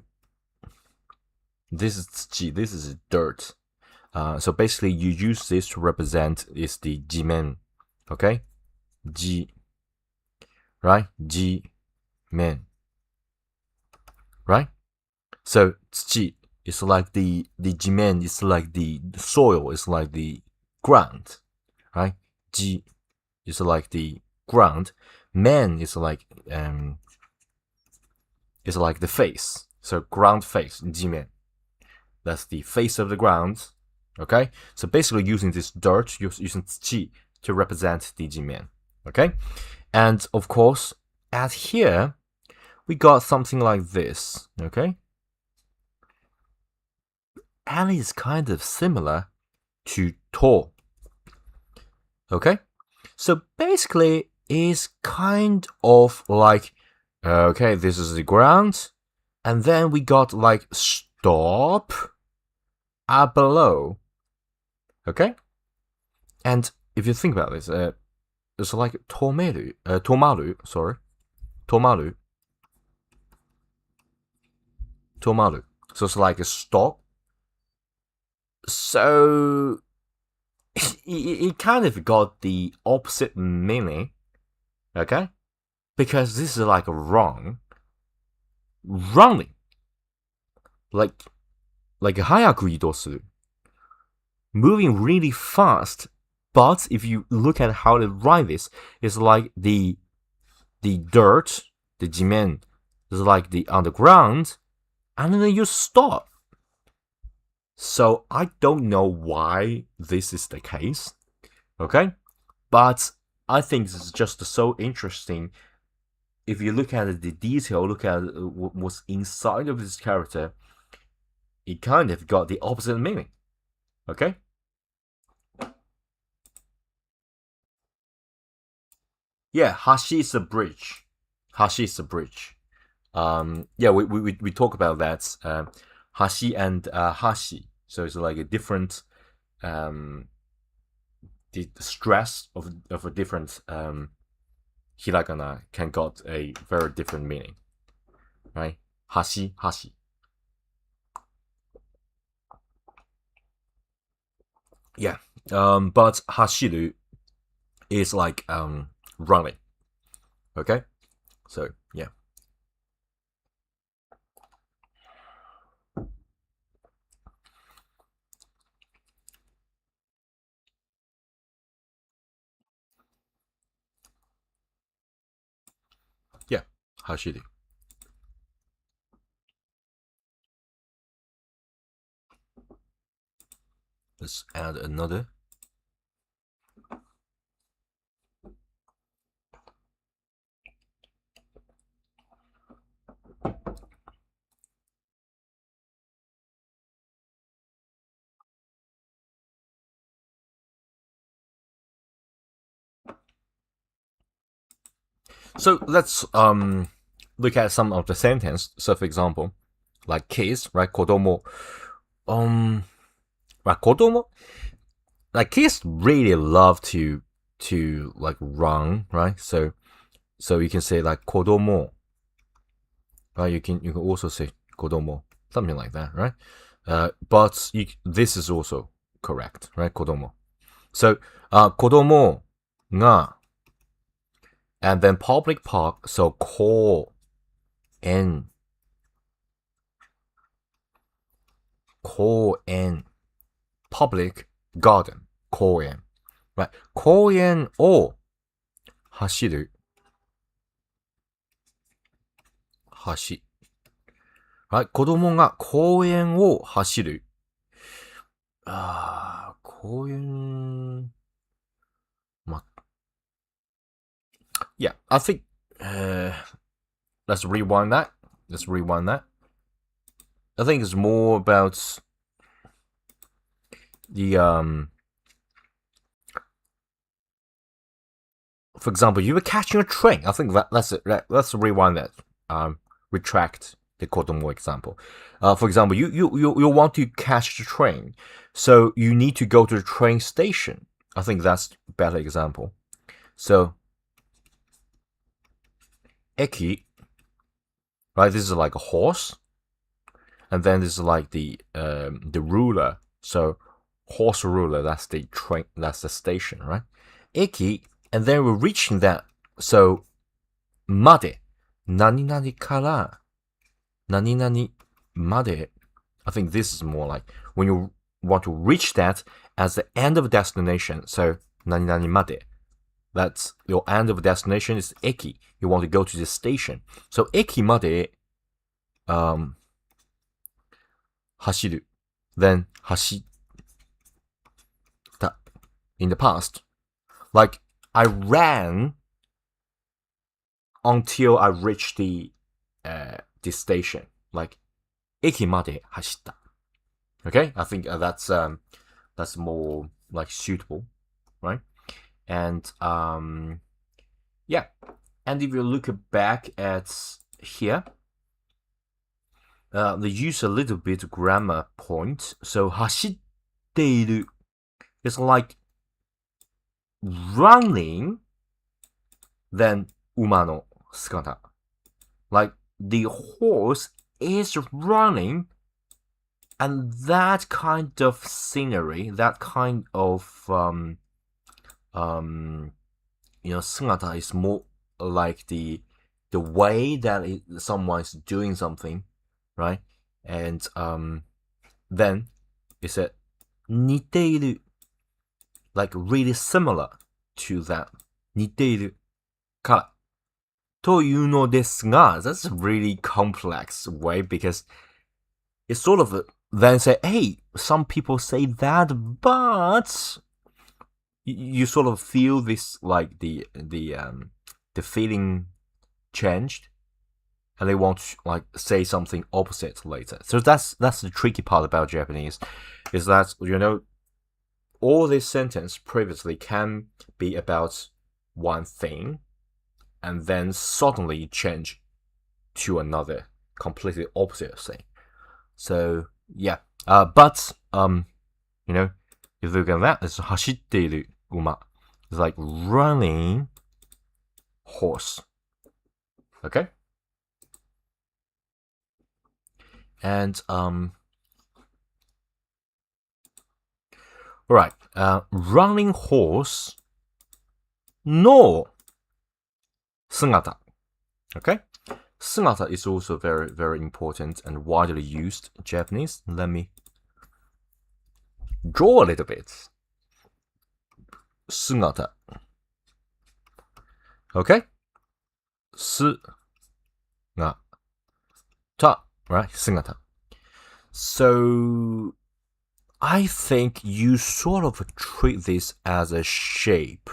this is tsuchi. This is dirt. So basically, you use this to represent is the jimen, okay? Ji, right? Jimen, right? So tsuchi is like the jimen is like the soil, is like the ground, right? Ji is like the ground. Men is like the face. So ground face, jimen. That's the face of the ground. Okay, so basically using this dirt, using tsuchi to represent the jimen. Okay, and of course, at here, we got something like this. Okay, and it's kind of similar to to. Okay, so basically, it's kind of like, okay, this is the ground, and then we got like stop below. Okay, and if you think about this, it's like tomaru, sorry, tomaru. So it's like a stop. So it kind of got the opposite meaning, okay? Because this is like running, like 早く移動する, moving really fast. But if you look at how to write this, it's like the dirt, the jimen, is like the underground, and then you stop. So I don't know why this is the case, okay? But I think this is just so interesting. If you look at the detail, look at what's inside of this character, it kind of got the opposite meaning, okay? Yeah, Hashi is a bridge. Hashi is a bridge. Yeah, we talk about that. Hashi and Hashi. So it's like a different the stress of a different hiragana can got a very different meaning, right? Hashi. Yeah. But hashiru is like running. Okay? So yeah. Yeah. Hashiru. Let's add another. So let's look at some of the sentence. So for example, like kids, right? Kodomo. Right, kodomo. Like kids really love to like run, right? So you can say like kodomo. Right? You can also say kodomo, something like that, right? But this is also correct, right? Kodomo. So kodomo nga, and then public park. So ko en. public garden, 公園。Right? 公園を走る。橋。Right? 子供が公園を走る。公園、Yeah, I think, let's rewind that. I think it's more about the, for example, you were catching a train. I think that's it. Let's rewind that. Retract the kotomo example. For example, you want to catch the train, so you need to go to the train station. I think that's a better example. So, eki, right? This is like a horse, and then this is like the ruler. So, horse ruler. That's the train. That's the station, right? Eki, and then we're reaching that. So, まで。何々から何々まで. I think this is more like when you want to reach that as the end of a destination. So 何々まで. That's your end of destination is 駅. You want to go to the station. So 駅まで、走る. Then 走った. In the past. Like I ran until I reached the station. Like 駅まで走った. Okay? I think that's more like suitable, right? And yeah. And if you look back at here, they use a little bit grammar point. So 走っている is like running, then 馬の姿. Like the horse is running, and that kind of scenery, that kind of sungata is more like the way that someone is doing something, right? And then it said 似ている, like really similar to that. 似ているから。というのですが, that's a really complex way because it's sort of then say, hey, some people say that, but you sort of feel this like the feeling changed, and they want to like say something opposite later. So that's the tricky part about Japanese, is that all this sentence previously can be about one thing, and then suddenly change to another completely opposite thing. So yeah, but if you look at that, it's 走っている馬. It's like running horse. Okay? And alright, running horse の姿. Okay? Sugata is also very, very important and widely used in Japanese. Let me draw a little bit. Sugata. Okay? Sugata. Right? Sugata. So, I think you sort of treat this as a shape.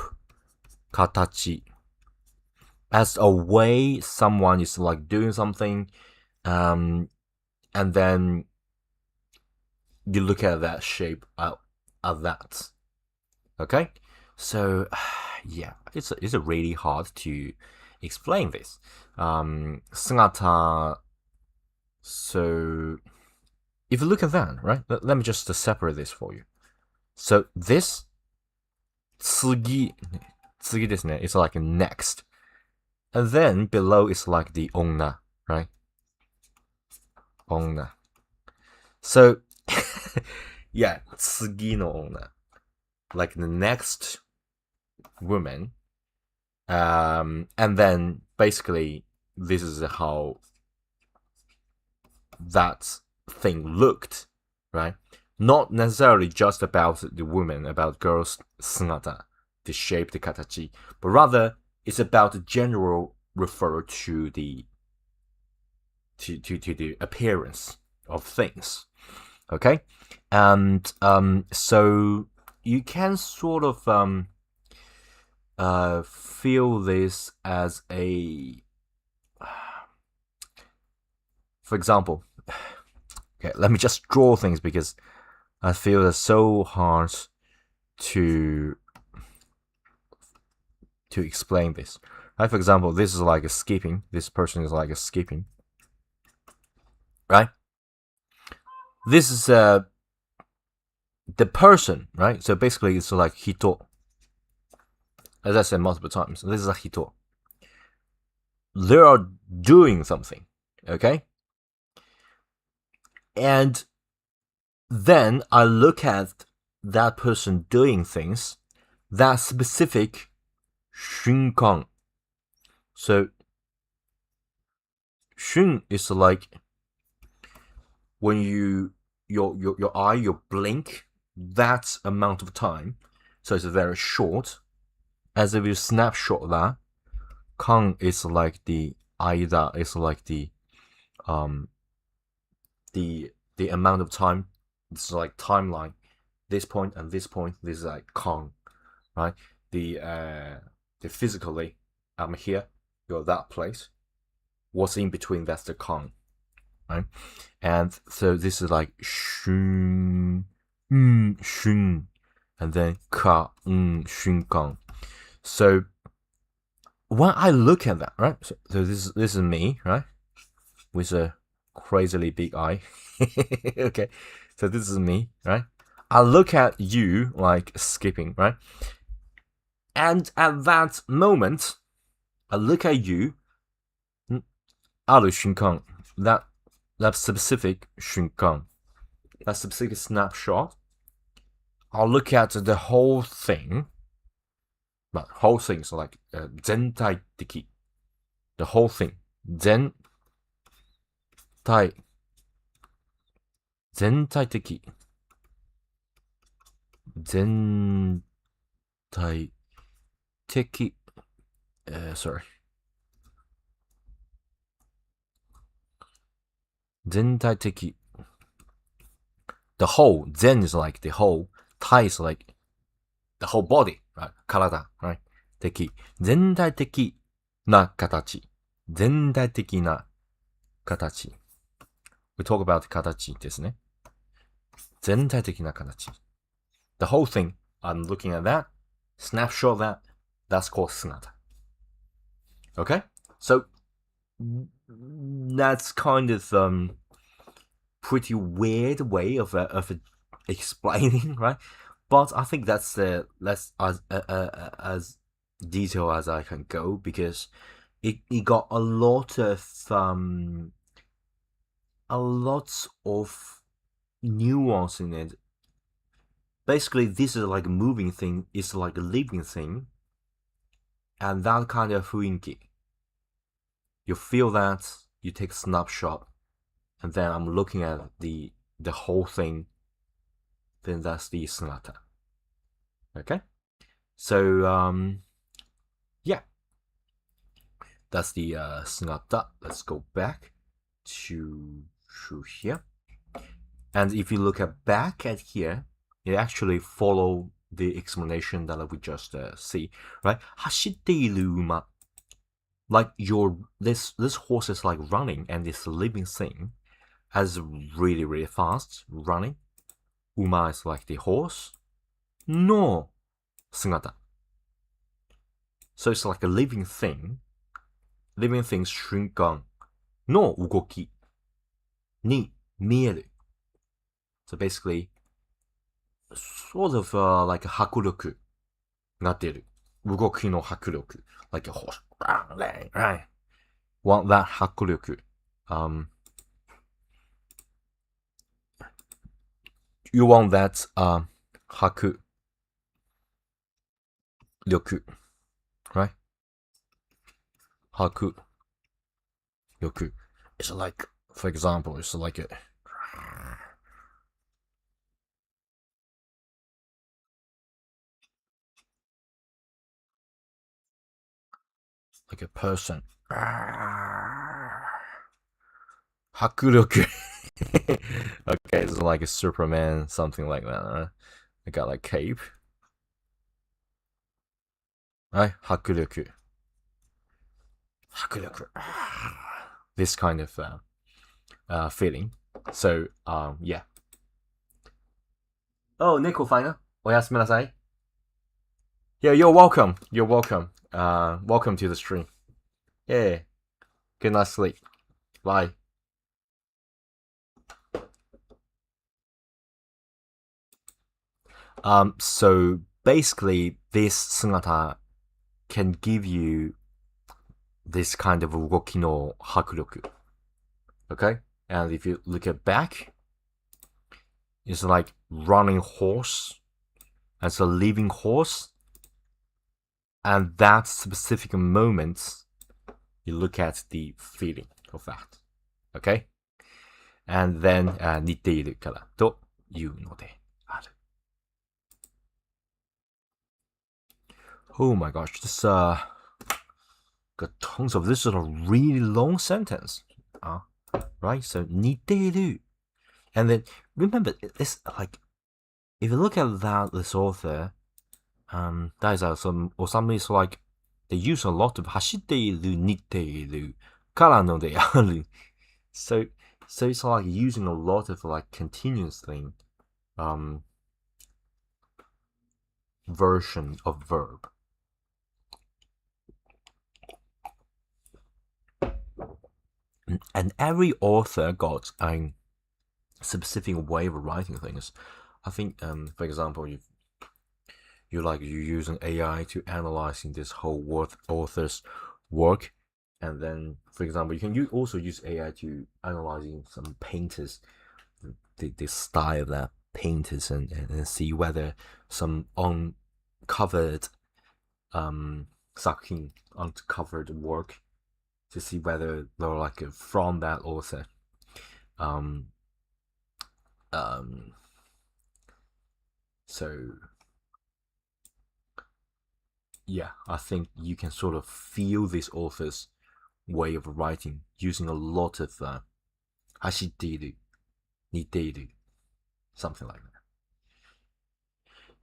Katachi. As a way someone is like doing something, and then you look at that shape at that. Okay? So, yeah, it's really hard to explain this. Sugata. So, if you look at that, right? Let me just separate this for you. So, this 次ですね. It's like next. And then below is like the onna, right? Onna. So, yeah, 次のonna. Like the next woman. And then basically this is how that thing looked, right? Not necessarily just about the woman, about girls' 姿, the shape, the katachi, but rather it's about the general refer to the to the appearance of things. Okay, and so you can sort of feel this as a, for example, okay, let me just draw things because I feel it's so hard to explain this. Right, for example, this is like a skipping. This person is like a skipping. Right? This is the person, right? So basically it's like hito. As I said multiple times, this is a hito. They are doing something, okay? And then I look at that person doing things, that specific 瞬間. So, 瞬 is like when your eye, you blink that amount of time. So it's very short. As if you snapshot that. 間 is like the either is like the the amount of time. It's like timeline. This point and this point. This is like 間, right? The physically, I'm here. You're that place. What's in between? That's the 間, right? And so this is like 瞬, 瞬, and then か, 瞬間. So when I look at that, right? So this is me, right? With a crazily big eye. Okay, so this is me, right? I look at you like skipping, right? And at that moment, I look at you, ある瞬間, that specific 瞬間, that specific snapshot, I'll look at the whole thing, but whole thing, so like 全体的, the whole thing, 全体的, 全体的, sorry, 全体的, the whole, 全 is like the whole, 体 is like the whole body, right? 体, right? 的, 全体的な形, 全体的な形. We talk about 形ですね。全体的な形. The whole thing, I'm looking at that, snapshot that, that's called 姿. Okay? So, that's kind of pretty weird way of explaining, right? But I think that's as detailed as I can go because it got a lot of nuance in it. Basically, this is like a moving thing. It's like a living thing, and that kind of 雰囲気. You feel that, you take a snapshot, and then I'm looking at the whole thing. Then that's the sonata. Okay, so yeah, that's the sonata. Let's go back to here, and if you look back at here, it actually follow the explanation that we just see, right? 走っている馬, like this horse is like running and it's a living thing, as really fast running. 馬 is like the horse. No 姿. So it's like a living thing. Living things 瞬間の動きに見える. So basically, sort of like 迫力が出る. 動きの迫力. Like a horse. Right? Want that 迫力. You want that 迫力. Right? 迫力. It's like, for example, it's like a like a person. 迫力 Okay, it's like a Superman, something like that. I got like cape. はい、迫力。迫力 This kind of feeling. So, yeah. Oh, Nickel Finer. おやすみなさい. Yeah, you're welcome. You're welcome. Welcome to the stream. Yeah. Good night sleep. Bye. So basically, this sungata can give you this kind of 動きの迫力. Okay? And if you look at back, it's like running horse. As a living horse. And that specific moment, you look at the feeling of that. Okay? And then, 似ているからというのである. Oh my gosh, this got tons of this is a really long sentence. Right? So 似ている. And then remember, it's like if you look at that this author, that is or something is like they use a lot of 走っている似ているからのである. So it's like using a lot of like continuously version of verb. And every author got a specific way of writing things. I think, for example, you're using AI to analyzing this whole author's work, and then, for example, you can also use AI to analyzing some painters, the style of that painters, and see whether some uncovered 作品 uncovered work to see whether they're like from that author. So yeah, I think you can sort of feel this author's way of writing using a lot of 走っている, 似ている, something like that.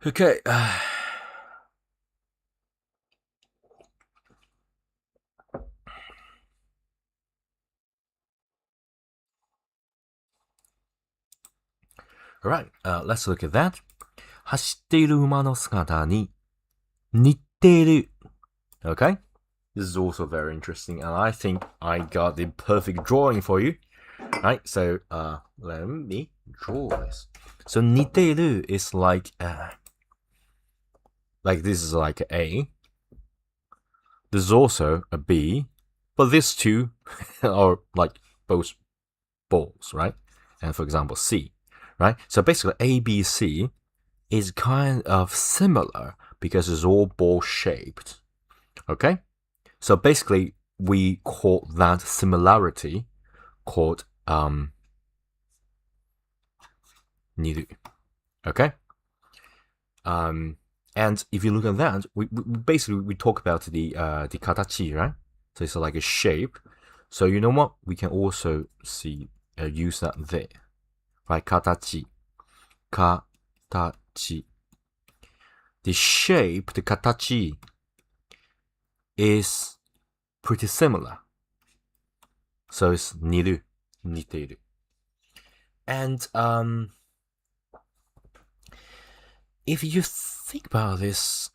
Okay. Alright, let's look at that. 走っている馬の姿に似ている. Okay? This is also very interesting, and I think I got the perfect drawing for you. Right, so let me draw this. So 似ている is like this is like A. There's also a B, but these two are like both balls, right? And for example, C, right? So basically A, B, C is kind of similar because it's all ball shaped. Okay? So basically we call that similarity called 似る. Okay? And if you look at that, we basically talk about the 形, right? So it's like a shape. So you know what? We can also see use that there, right? 形. The shape, the 形 is pretty similar. So it's 似る, 似ている. And if you think about this,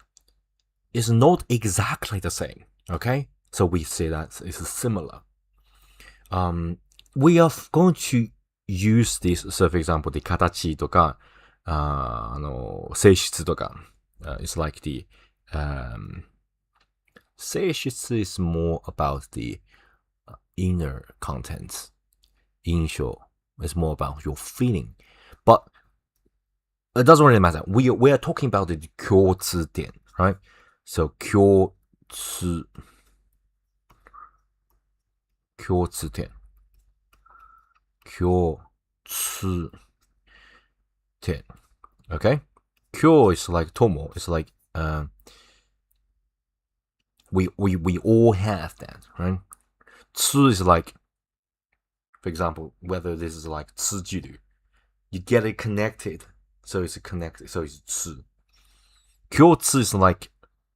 it's not exactly the same, okay? So we say that it's similar. We are going to use this, so for example, the 形とか、性質とか、it's like the, 性質 is more about the inner contents. 印象 is more about your feeling. But it doesn't really matter. We are talking about the 共通点, right? So 共通点. 共通点. Okay? 共 is like 友 is like We all have that, right? 吃 is like, for example, whether this is like 吃距离, you get it connected, so it's connected, so it's 吃. 共通 is like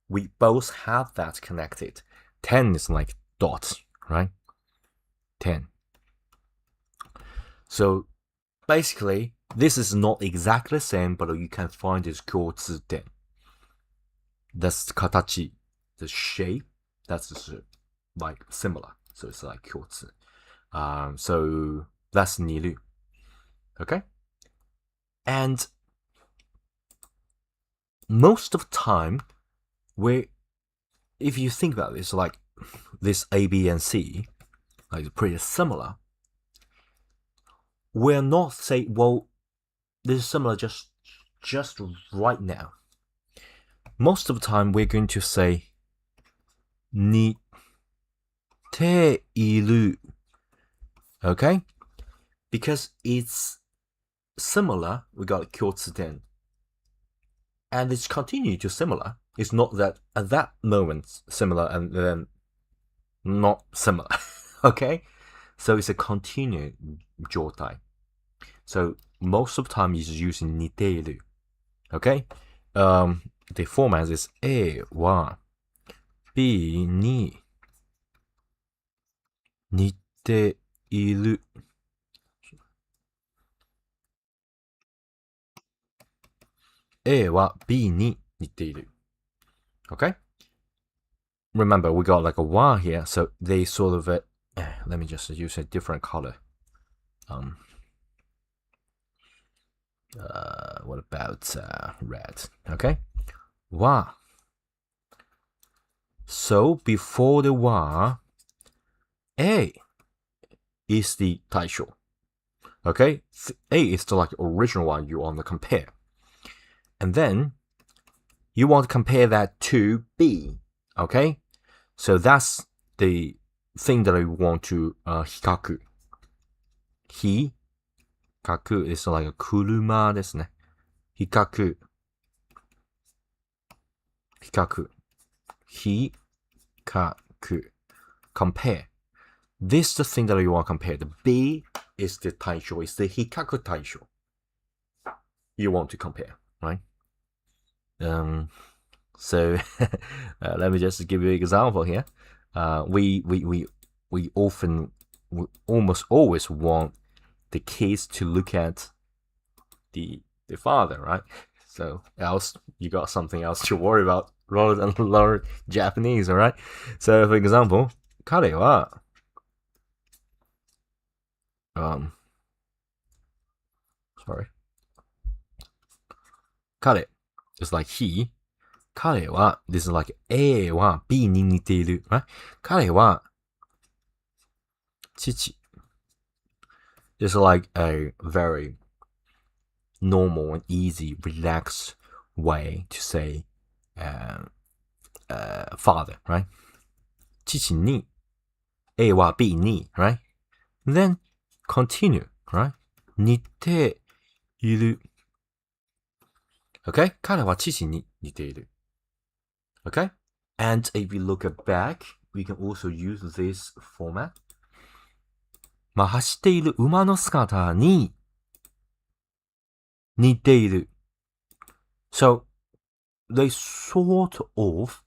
we both have that connected. 10 is like dot, right? 10. So basically, this is not exactly the same, but you can find this 共通点. That's 形, the shape, that's like similar. So it's like 共通. So that's 二律. Okay? And most of the time, if you think about it, it's like this A, B, and C, like pretty similar. We're not saying, well, this is similar just right now. Most of the time, we're going to say 似ている. Okay? Because it's similar, we got 共通点. And it's continued to similar. It's not that at that moment similar and then not similar. Okay? So it's a continued 状態. So most of the time is using 似ている. Okay? The format is A は B に似ている. A は B に似ている. Okay? Remember, we got like a は here, so they sort of, let me just use a different color. What about red? Okay? は. So before the は, A is the 対象. Okay? A is the like original one you want to compare. And then you want to compare that to B. Okay? So that's the thing that I want to 比較. 比較 is like a 車ですね. 比較 比較 比較 compare. This is the thing that you want to compare. The B is the 対象, is the 比較対象 you want to compare, right? So let me just give you an example here. We almost always want the kids to look at the father, right? So else you got something else to worry about rather than learn Japanese, all right? So for example, 彼は sorry. 彼 is like he. 彼は this is like A は B に似ている、right? 彼は父 is like a very normal and easy, relaxed way to say father, right? 父に A は B に right? Then continue, right? 似ている Okay? 彼は父に似ている Okay? And if we look back, we can also use this format. まあ、走っている馬の姿に似ている So, they sort of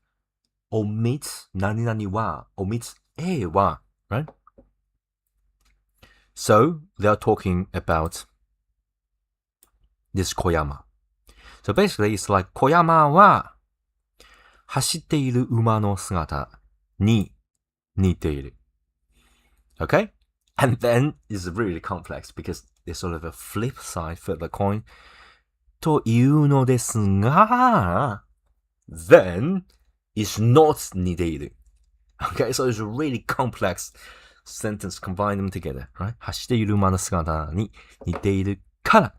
omit 何々は omit A は right? So, they are talking about this Koyama. So basically, it's like 小山は走っている馬の姿に似ている Okay? And then it's really complex because there's sort of a flip side for the coin. というのですが then it's not 似ている Okay? So it's a really complex sentence. Combine them together, right? 走っている馬の姿に似ているから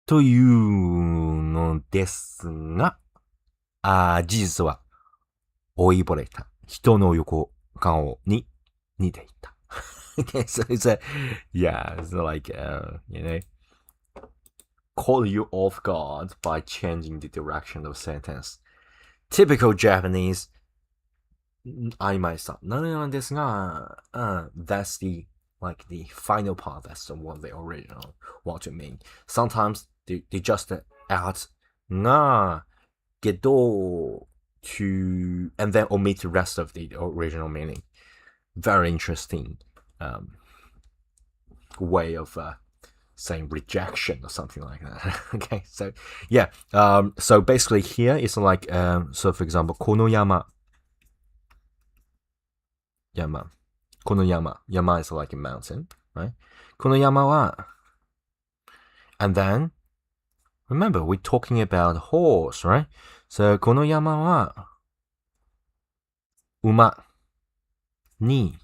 というのですが、事実は老いぼれた人の横顔に似ていた。Okay, so it's it's like, call you off guard by changing the direction of sentence. Typical Japanese, 曖昧さ。なのなんですが、that's the like the final part. That's what the original want to mean. Sometimes they just add がけど to and then omit the rest of the original meaning. Very interesting way of saying rejection or something like that. Okay, so yeah, so basically here it's like so for example この山 この山 yama is like a mountain, right? この山は and then remember we're talking about horse, right? So この山は馬に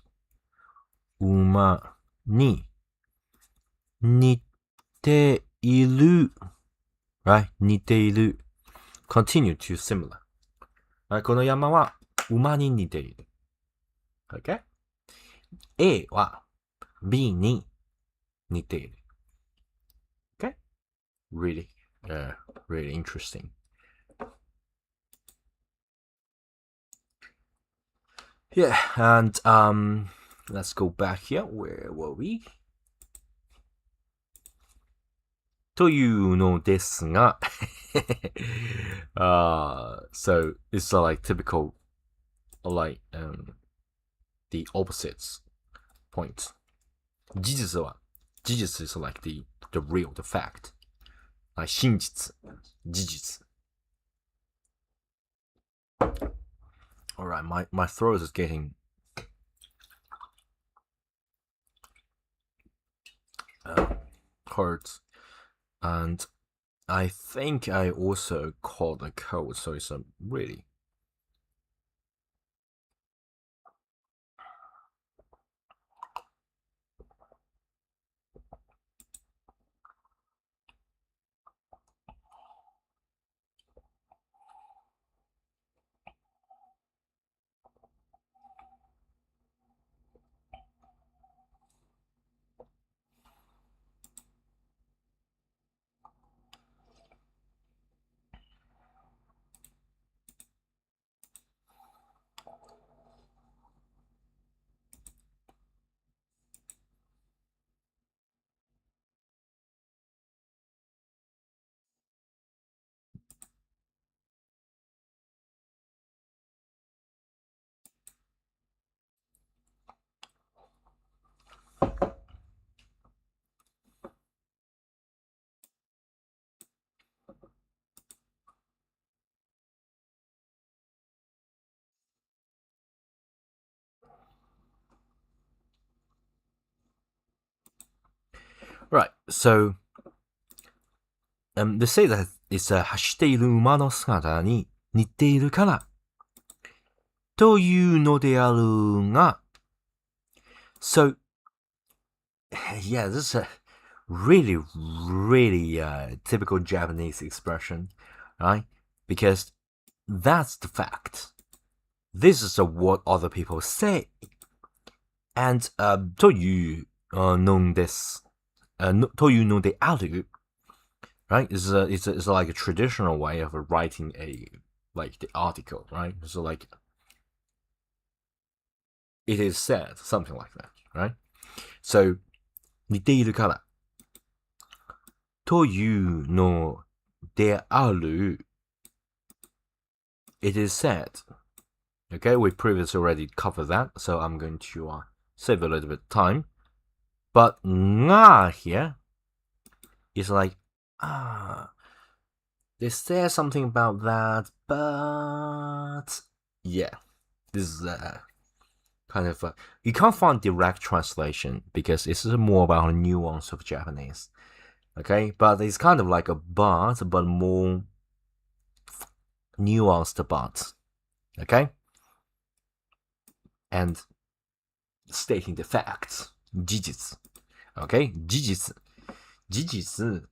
馬に似ている right? 似ている continue to similar、right? この山は馬に似ている okay? A は B に似ている okay? Really, really interesting. Yeah, and let's go back here. Where were we? というのですがso it's like typical like the opposites point. 事実は事実 is like the real, the fact. Like 真実事実 Alright, my throat is getting hurt, and I think I also caught a cold, so it's a really right. So they say that it's 走っている馬の姿に似ているからというのであるが So yeah, this is a really, really typical Japanese expression, right? Because that's the fact. This is what other people say. And というのです。というのである right? It's like a traditional way of writing a like the article, right? So like it is said, something like that, right? So 似ているからというのである it is said. Okay, we previously already covered that, so I'm going to save a little bit of time. But nga here is like, they say something about that, but yeah, this is kind of you can't find direct translation because it's more about a nuance of Japanese. Okay, but it's kind of like a but more nuanced but. Okay, and stating the facts. 事実 Okay, 事実事実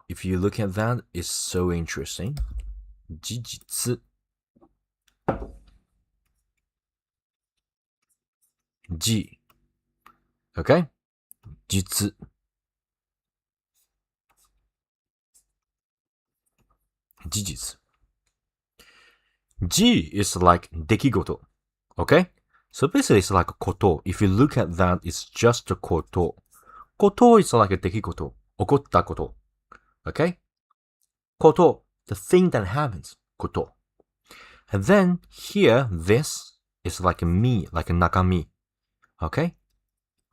if you look at that, it's so interesting. 事実事 Okay, 実事実 Ji is like 出来事. Okay? So basically it's like こと. If you look at that, it's just a こと. こと is like a 出来事. 起こったこと. Okay? こと, the thing that happens. こと. And then here, this is like a me, like a nakami. Okay?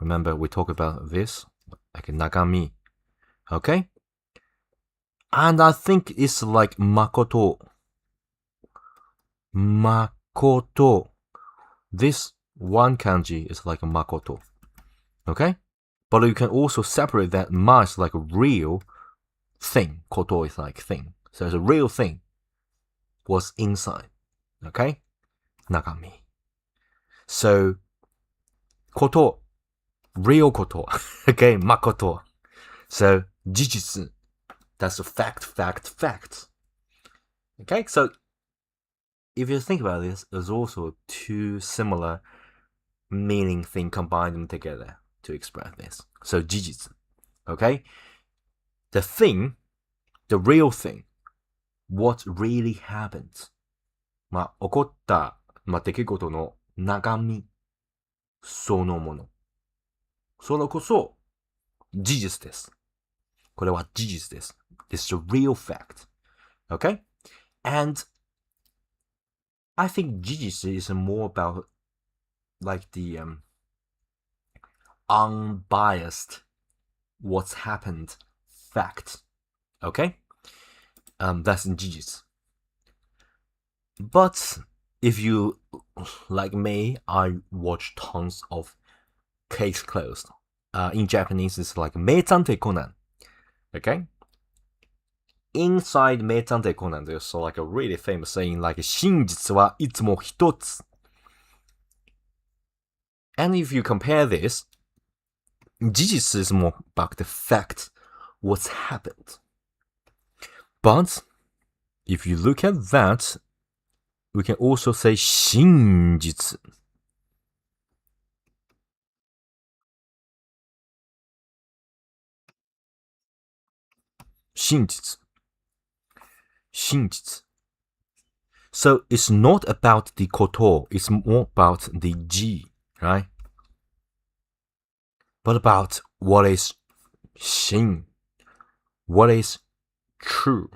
Remember we talked about this, like a nakami. Okay? And I think it's like makoto. Makoto. This one kanji is like a makoto. Okay? But you can also separate that ma is like a real thing. Koto is like thing. So it's a real thing. What's inside. Okay? Nakami. So, koto. Real koto. Okay? Makoto. So, jijitsu. That's a fact. Okay? So, if you think about this, there's also two similar meaning thing, combine them together to express this. So, jijitsu. Okay? The thing, the real thing, what really happened. 起こった、出来事の中身そのもの。それこそ事実です。これは事実です。This is a real fact. Okay? And I think 事実 is more about like the unbiased what's happened fact. Okay? That's in 事実. But if you, like me, I watch tons of Case Closed. In Japanese, it's like 名探偵コナン. Okay? Inside 名探偵コナン, there's like a really famous saying like 真実はいつも一つ. And if you compare this, 事実 is more about the fact, what's happened. But if you look at that, we can also say 真実. Shinjitsu. So it's not about the koto, it's more about the ji, right? But about what is shin, what is true.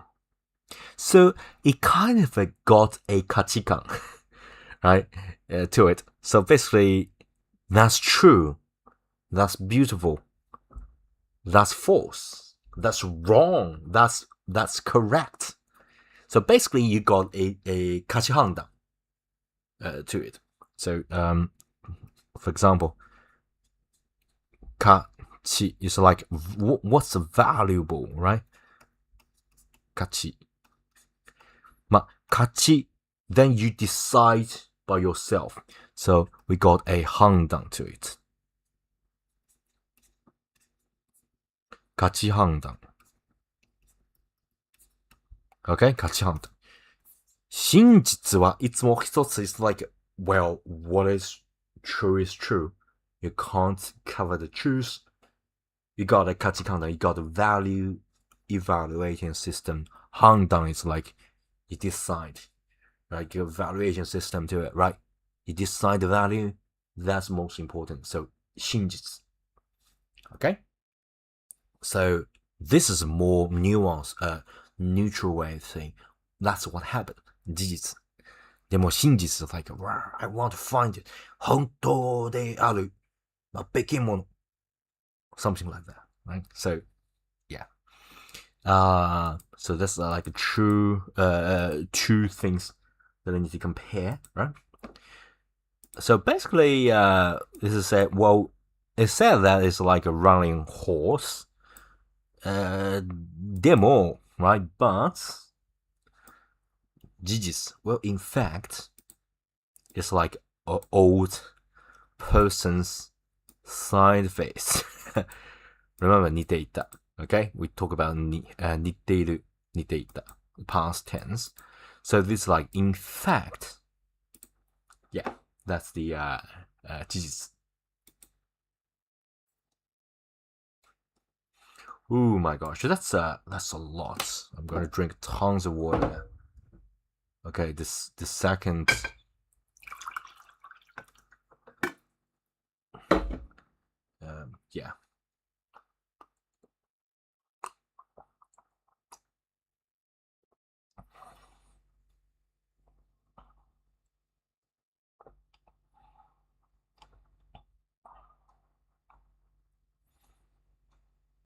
So it kind of got a kachikan, right, to it. So basically, that's true, that's beautiful, that's false, that's wrong, that's correct. So basically, you got a kachihanda to it. So, for example, kachi is like what's valuable, right? Kachi. Kachi, then you decide by yourself. So we got a handan to it. Kachi handan. Okay, kachi handan. 真実はいつも一つ is like, well, what is true is true. You can't cover the truth. You got a kachikanda, you got a value evaluation system. Handan is like, you decide. Like your valuation system to it, right? You decide the value, that's most important. So, 真実. Okay? So, this is a more nuanced, neutral way of saying, that's what happened. 事実. でも真実 is like, I want to find it. 本当であるべきもの. Something like that, right? So, yeah. So that's like true, two things that I need to compare, right? So basically, this is said, well, it said that it's like a running horse. Demo, right? But, 事実, well, in fact, it's like an old person's side face. Remember, 似ていた. Okay? We talk about 似ている, 似ていた. Past tense. So this is like, in fact, yeah, that's the 事実. Oh my gosh, that's a lot. I'm gonna drink tons of water. Okay, this the second yeah,